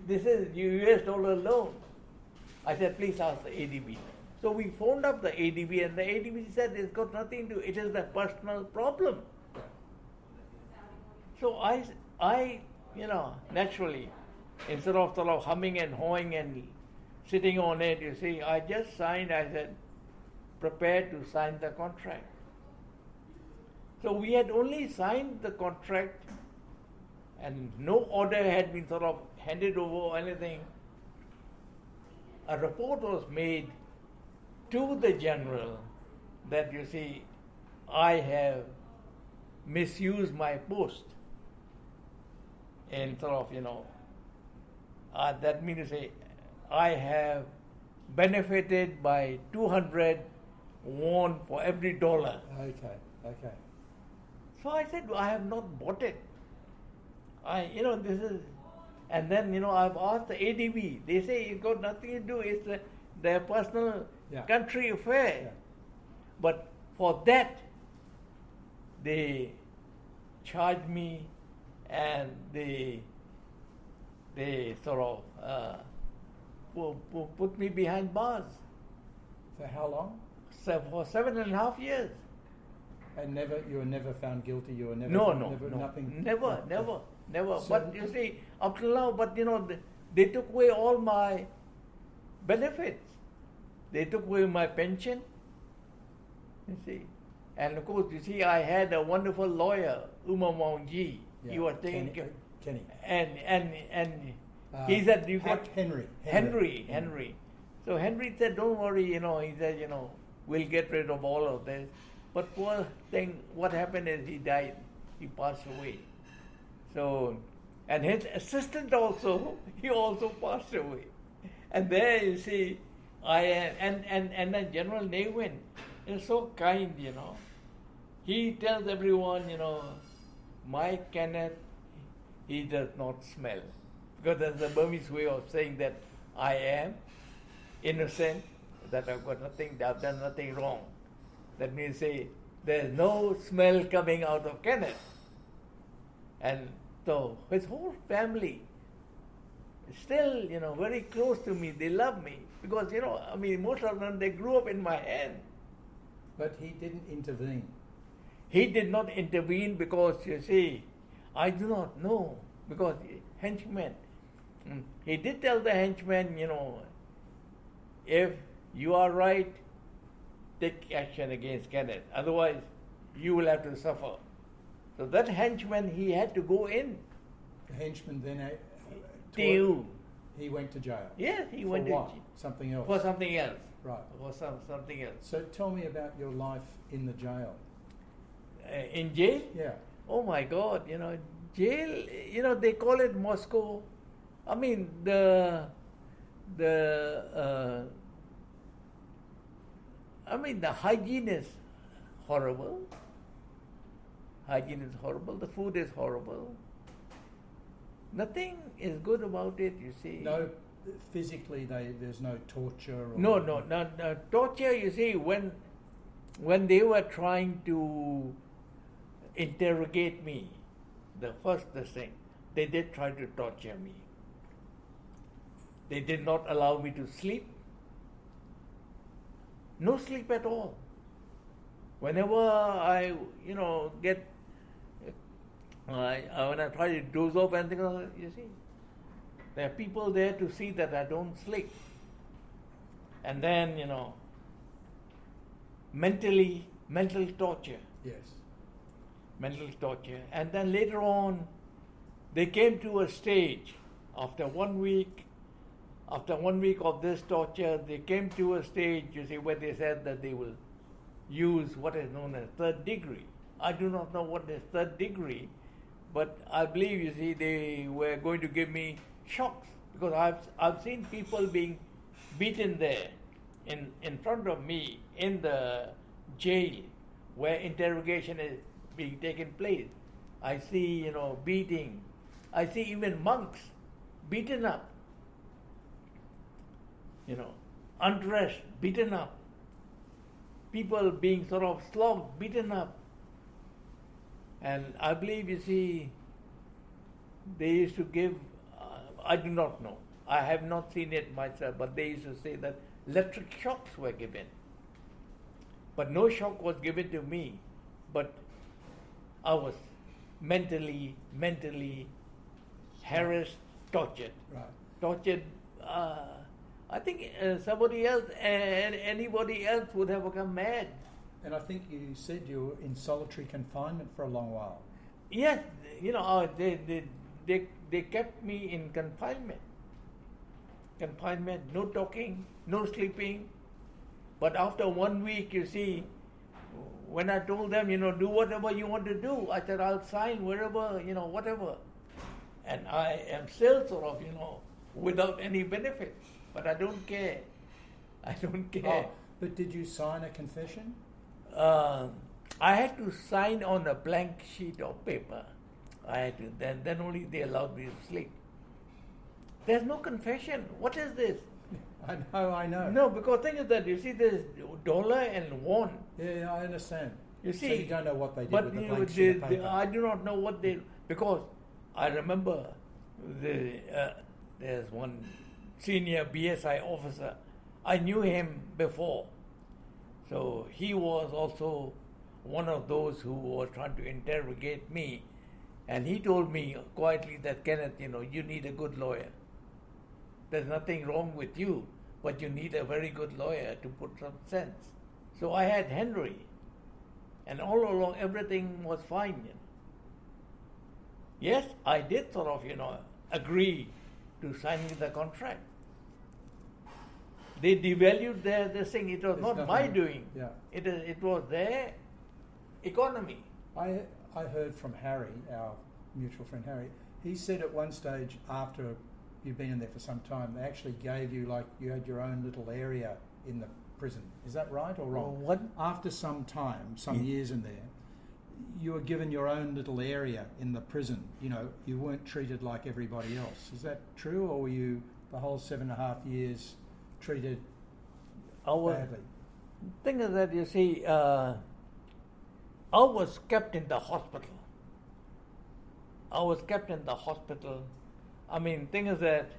this is US dollar loan. I said, please ask the ADB. So we phoned up the ADB, and the ADB said it's got nothing to do, it is a personal problem. So I naturally, instead of sort of humming and hawing and sitting on it, you see, I just signed, I said, prepared to sign the contract. So we had only signed the contract, and no order had been sort of handed over or anything. A report was made to the general that, you see, I have misused my post. And sort of, that means to say, I have benefited by 200 won for every dollar. Okay. So I said, I have not bought it. This is, and then, I've asked the ADB. They say it's got nothing to do, it's their personal country affair. Yeah. But for that, they charged me, and they sort of put me behind bars. For how long? For 7.5 years. And you were never found guilty. You were never. No. Nothing. Never. So But you see, up till now, they took away all my benefits. They took away my pension. You see, and of course, you see, I had a wonderful lawyer, Uma Maungji. Yeah. He was taking care. Kenny. And he said, you got Henry. So Henry said, don't worry, he said, we'll get rid of all of this. But poor thing, what happened is he died. He passed away. So, and his assistant also, he also passed away. And there you see, I am, and then General Newin is so kind, He tells everyone, my Kenneth, he does not smell. Because that's the Burmese way of saying that I am innocent, that I've done nothing wrong. That means say, there's no smell coming out of Kenneth. And so his whole family is still, very close to me. They love me. Because, most of them, they grew up in my hand. But he didn't intervene. He did not intervene because, you see, I do not know. Because henchmen, he did tell the henchmen, if you are right, take action against Kenneth. Otherwise, you will have to suffer. So that henchman, he had to go in. The henchman then he went to jail. Yes, he For went what? to jail. Something else. For something else. Right. For something else. So tell me about your life in the jail. In jail? Yeah. Oh my God, jail, they call it Moscow. I mean, the hygiene is horrible. The food is horrible. Nothing is good about it, you see. No, physically, there's no torture. Or No. Torture, you see, when they were trying to interrogate me, the thing, they did try to torture me. They did not allow me to sleep. No sleep at all. Whenever I, get, when I try to doze off and think, you see, there are people there to see that I don't sleep. And then, mental torture. Yes. Mental torture. And then later on, they came to a stage after 1 week. After 1 week of this torture, they came to a stage, you see, where they said that they will use what is known as third degree. I do not know what is third degree, but I believe, you see, they were going to give me shocks, because I've seen people being beaten there in front of me in the jail where interrogation is being taken place. I see, beating. I see even monks beaten up. Undressed, beaten up. People being sort of slogged, beaten up. And I believe, you see, they used to give, I do not know, I have not seen it myself, but they used to say that electric shocks were given. But no shock was given to me, but I was mentally harassed, tortured. Right. Tortured. I think somebody else, anybody else would have become mad. And I think you said you were in solitary confinement for a long while. Yes, they kept me in confinement. Confinement, no talking, no sleeping. But after 1 week, you see, when I told them, do whatever you want to do, I said, I'll sign wherever, whatever. And I am still sort of, without any benefit. But I don't care. I don't care. Oh, but did you sign a confession? I had to sign on a blank sheet of paper. I had to. Then only they allowed me to sleep. There's no confession. What is this? I know. No, because thing is that, you see, there's dollar and won. Yeah, I understand. You see, so you don't know what they did but with the blank sheet of paper. I do not know what they, because I remember there's one senior BSI officer. I knew him before. So he was also one of those who was trying to interrogate me. And he told me quietly that, Kenneth, you need a good lawyer. There's nothing wrong with you, but you need a very good lawyer to put some sense. So I had Henry. And all along, everything was fine. Yes, I did sort of, agree to signing the contract. They devalued this thing. It was not my doing. Yeah. It was their economy. I heard from Harry, our mutual friend Harry. He said at one stage, after you'd been in there for some time, they actually gave you, you had your own little area in the prison. Is that right or wrong? What? After some time, some years in there, you were given your own little area in the prison. You weren't treated like everybody else. Is that true, or were you the whole 7.5 years treated badly? Thing is that, you see, I was kept in the hospital. I mean, thing is that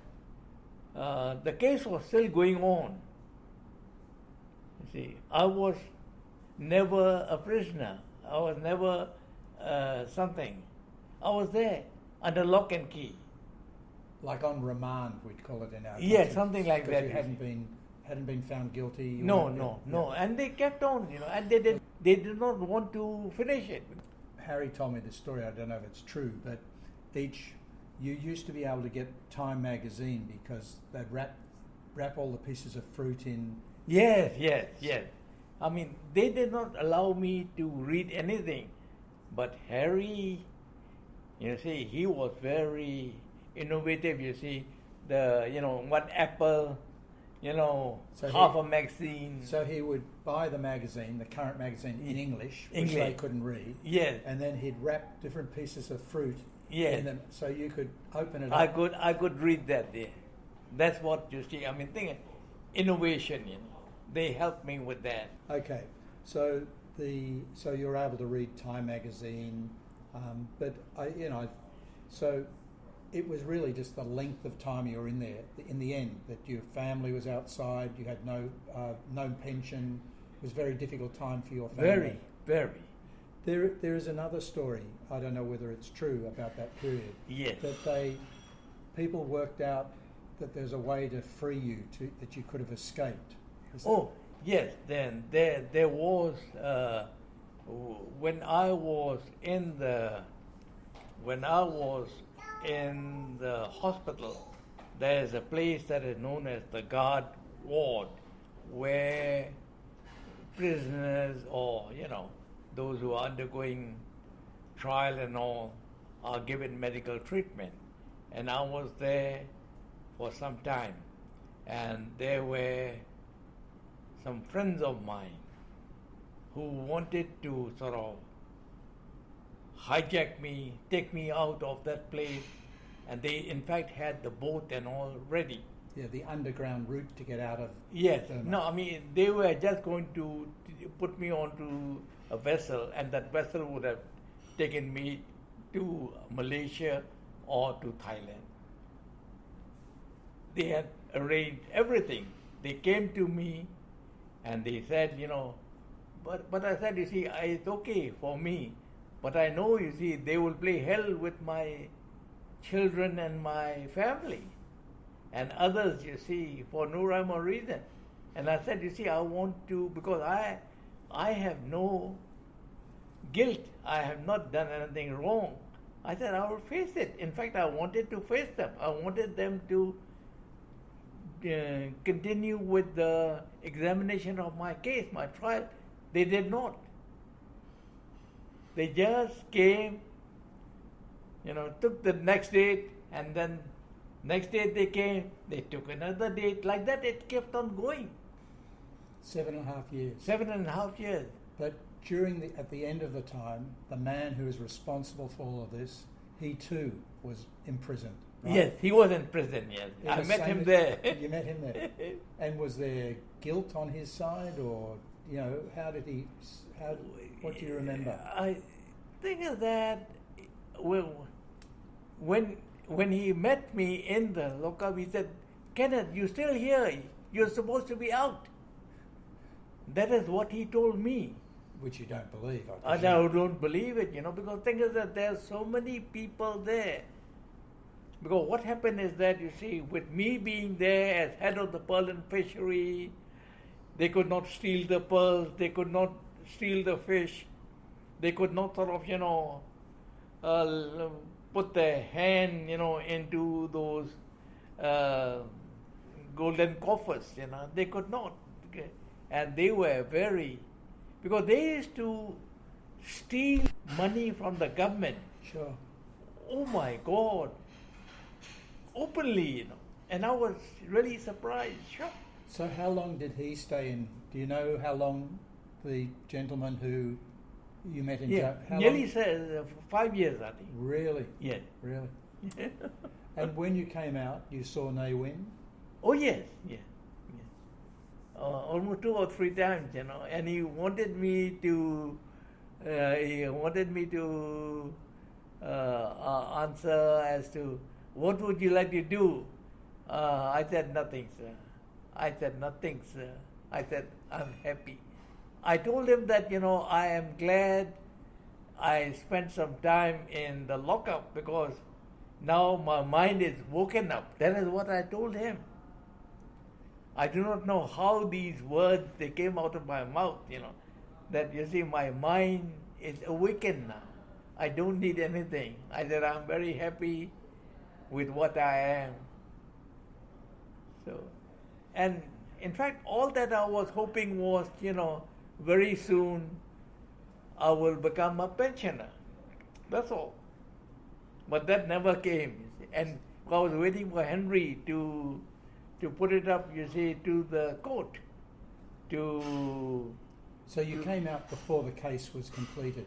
the case was still going on. You see, I was never a prisoner. I was never something. I was there under lock and key. Like on remand, we'd call it in our country. Yeah, something like that. You hadn't been found guilty. No. And they kept on, and they did not want to finish it. Harry told me this story. I don't know if it's true, but you used to be able to get Time magazine because they'd wrap all the pieces of fruit in. Yes. I mean, they did not allow me to read anything, but Harry, he was very innovative. You see, one apple, half a magazine. So he would buy the magazine, the current magazine, in English, which they couldn't read. Yes. And then he'd wrap different pieces of fruit in them, so you could open it up. I could read that there. That's what you see. I mean, innovation. They helped me with that. Okay, so you're able to read Time magazine, but so it was really just the length of time you were in there. In the end, that your family was outside, you had no pension. It was a very difficult time for your family. Very, very. There is another story. I don't know whether it's true about that period. Yes. That people worked out that there's a way to free you, that you could have escaped. Yes. Then there was when I was in the hospital. There is a place that is known as the guard ward, where prisoners or those who are undergoing trial and all are given medical treatment. And I was there for some time, and there were some friends of mine who wanted to sort of hijack me, take me out of that place, and they in fact had the boat and all ready. Yeah, the underground route to get out of Yes. Burma. No, I mean, they were just going to put me onto a vessel, and that vessel would have taken me to Malaysia or to Thailand. They had arranged everything. They came to me and they said, but I said, it's okay for me, but I know, they will play hell with my children and my family and others, for no rhyme or reason. And I said, I want to, because I have no guilt. I have not done anything wrong. I said, I will face it. In fact, I wanted to face them. I wanted them to continue with the examination of my case, my trial. They did not. They just came, took the next date, and then next date they came, they took another date. Like that, it kept on going. 7.5 years. 7.5 years. But at the end of the time, the man who was responsible for all of this, he too was imprisoned. Right? Yes, he was in prison, yes. I met him there. You met him there. And was there guilt on his side, or, what do you remember? I think of that, when he met me in the lockup, he said, Kenneth, you're still here. You're supposed to be out. That is what he told me. Which you don't believe, I I presume. don't believe it, because thing is that there are so many people there. Because what happened is that, with me being there as head of the Pearl and Fishery, they could not steal the pearls, they could not steal the fish, they could not sort of, put their hand, into those golden coffers, they could not. Okay? And they were because they used to steal money from the government. Sure. Oh my God. Openly, And I was really surprised, shocked. So how long did he stay in? Do you know how long the gentleman who you met in jail? Nearly 5 years, I think. Really? Yeah. Really? And when you came out, you saw Ne Win? Oh yes. Almost 2 or 3 times, and he wanted me to answer as to what would you like to do. I said nothing, sir. I said I'm happy. I told him that I am glad I spent some time in the lockup, because now my mind is woken up. That is what I told him. I do not know how these words, they came out of my mouth, that my mind is awakened now. I don't need anything. I said, I'm very happy with what I am. So, and in fact, all that I was hoping was, very soon I will become a pensioner. That's all. But that never came. And I was waiting for Henry to put it up, to the court. So you came out before the case was completed.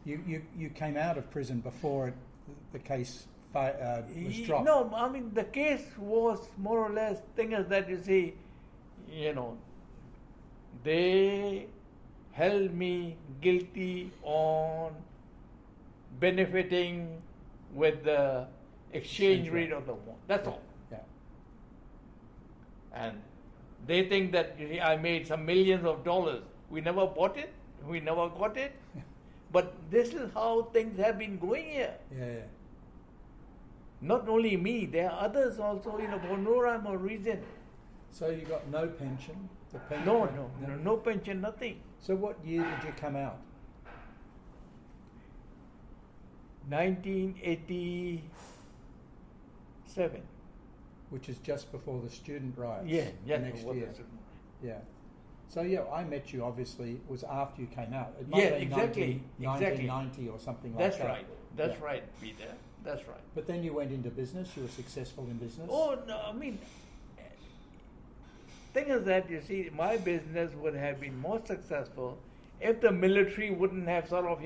You came out of prison before the case was dropped. No, I mean the case was more or less thing is that they held me guilty on benefiting with the exchange rate of the won. That's all. Yeah. And they think that I made some millions of dollars. We never bought it. We never got it. But this is how things have been going here. Yeah. Not only me, there are others also, for no rhyme or reason. So you got no pension? The pension No pension, nothing. So what year did you come out? 1987. Which is just before the student riots. Yeah, next year. Yeah. So I met you. Obviously, it was after you came out. It might have been exactly. 1990 or something like That's that. right. That's right, Peter. That's right. But then you went into business. You were successful in business. Oh no! Thing is that my business would have been more successful if the military wouldn't have sort of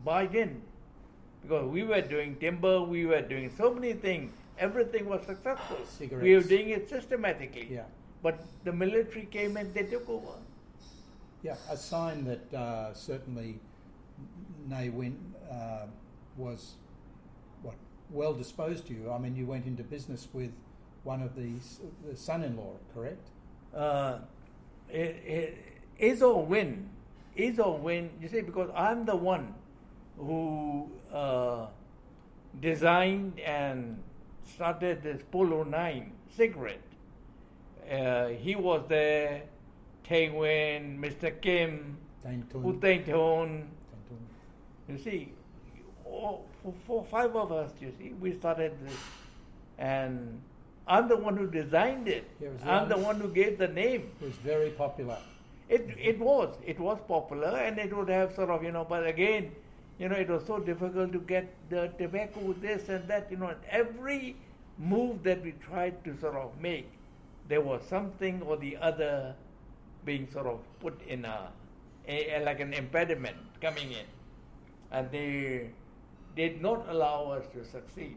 barged in, because we were doing timber, we were doing so many things. Everything was successful. Cigarettes. We were doing it systematically. Yeah. But the military came and they took over. Yeah, a sign that certainly Ne Win was well disposed to you. I mean, you went into business with one of the son-in-law, correct? Is or win, because I'm the one who designed and started this Polo 9 cigarette. He was there, Teng Wen, Mr. Kim, Wu Teng Thon. Five of us, we started this. And I'm the one who designed it. I'm the one who gave the name. It was very popular. It was popular, and it would have sort of, but again, it was so difficult to get the tobacco, this and that, every move that we tried to sort of make, there was something or the other being sort of put in like an impediment coming in. And they did not allow us to succeed.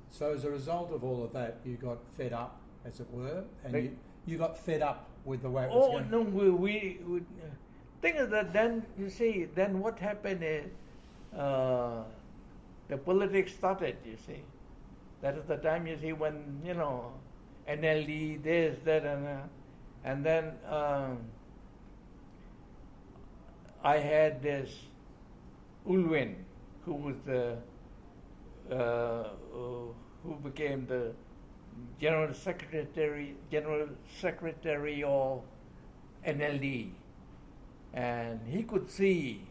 So as a result of all of that, you got fed up, as it were, and you got fed up with the way it was going? Oh, no, we thing is that then, then what happened is the politics started, That is the time, when, NLD, this, that, and then I had this Ulwin, who was who became the General Secretary of NLD, and he could see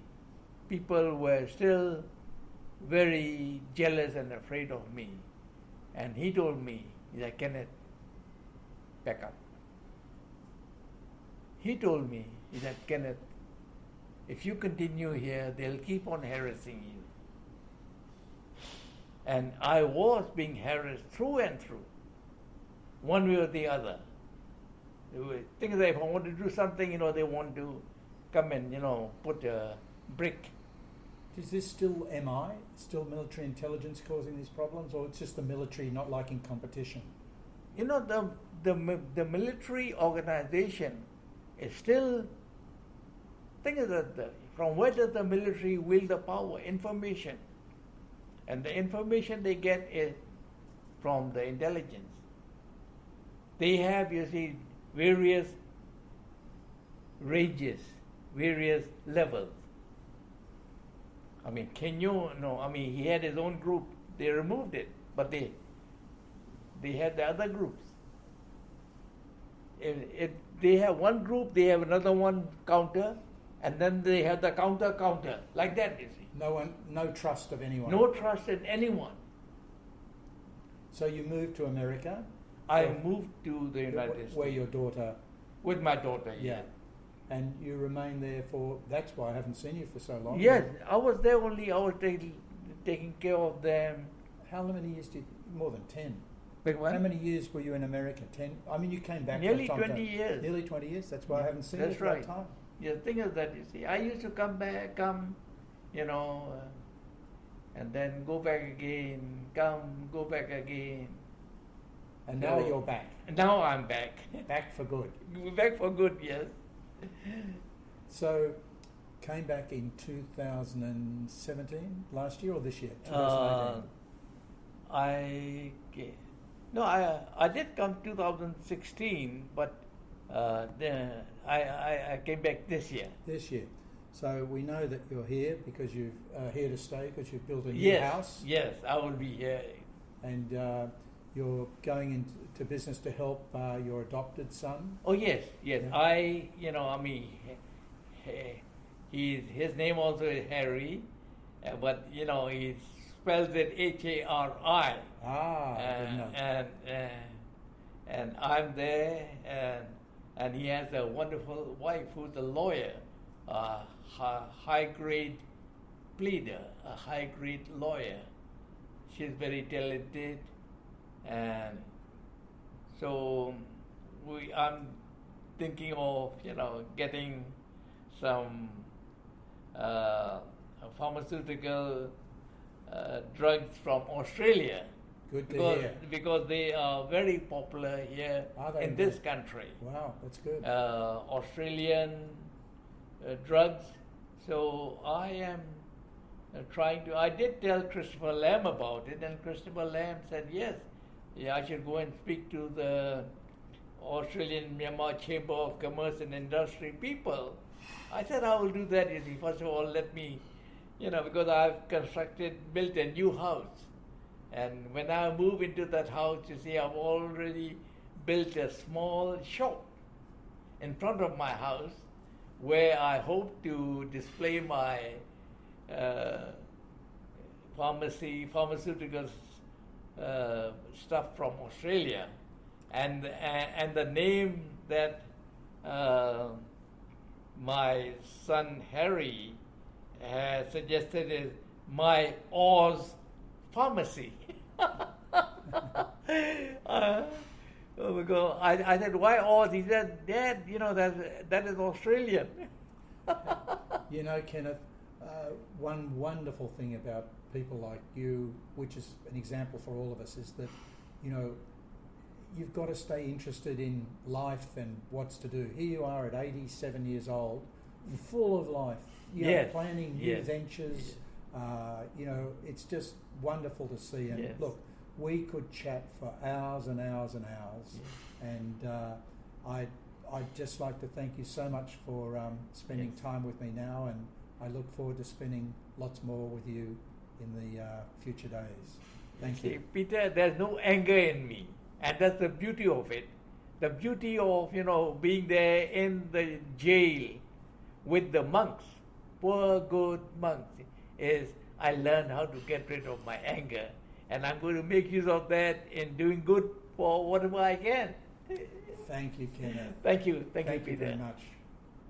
people were still very jealous and afraid of me, and he told me, he said, Kenneth, back up. He told me, he said, Kenneth, if you continue here, they'll keep on harassing you. And I was being harassed through and through, one way or the other. Things that if I want to do something, they want to come and, put a brick. Is this still MI, still military intelligence causing these problems, or it's just the military not liking competition? The military organization is still, thing is that from where does the military wield the power? Information. And the information they get is from the intelligence. They have, various ranges, various levels. Can you know? He had his own group. They removed it, but they had the other groups. If they have one group, they have another one counter, and then they have the counter, like that, No trust of anyone. No trust in anyone. So you moved to America? I moved to the United States. Where your daughter... With my daughter, yeah. And you remained there that's why I haven't seen you for so long. Yes, I was there only, I was taking care of them. How many years more than 10? Like what? How many years were you in America? 10? You came back nearly from 20 years. Nearly 20 years, that's why I haven't seen you for right. that time. Yeah, the thing is that, I used to come, and then go back again, go back again. And now you're back. Now I'm back. Back for good. Back for good, yes. So, came back in 2017, last year or this year? 2018? I did come 2016, but then I came back this year. This year. So we know that you're here because you're here to stay because you've built a new Yes, house. yes, I will be here. And you're going into business to help your adopted son. Oh yes, yes. Yeah. His name also is Harry, but he spells it Hari. I didn't know. And I'm there, and he has a wonderful wife who's a lawyer, high grade pleader, a high grade lawyer. She's very talented, and so I'm thinking of getting some pharmaceutical drugs from Australia. Good to hear. Because they are very popular here in this country. Wow, that's good. Australian drugs. So I am I did tell Christopher Lamb about it, and Christopher Lamb said, yes, I should go and speak to the Australian Myanmar Chamber of Commerce and Industry people. I said, I will do that. First of all, let me, because I've built a new house. And when I move into that house, I've already built a small shop in front of my house where I hope to display my pharmaceutical stuff from Australia. And the name that my son Harry has suggested is My Oz Pharmacy. Because I said, why Oz? He said, Dad, that is Australian. Kenneth, one wonderful thing about people like you, which is an example for all of us, is that, you've got to stay interested in life and what's to do. Here you are at 87 years old, full of life, planning new ventures. It's just wonderful to see. And look, we could chat for hours and hours and hours. And I'd just like to thank you so much for spending time with me now, and I look forward to spending lots more with you in the future days. Thank you. Peter, there's no anger in me, and that's the beauty of it. The beauty of, being there in the jail with the monks, poor good monks, is I learned how to get rid of my anger, and I'm going to make use of that in doing good for whatever I can. Thank you, Kenneth. Thank you, Thank you Peter. very much.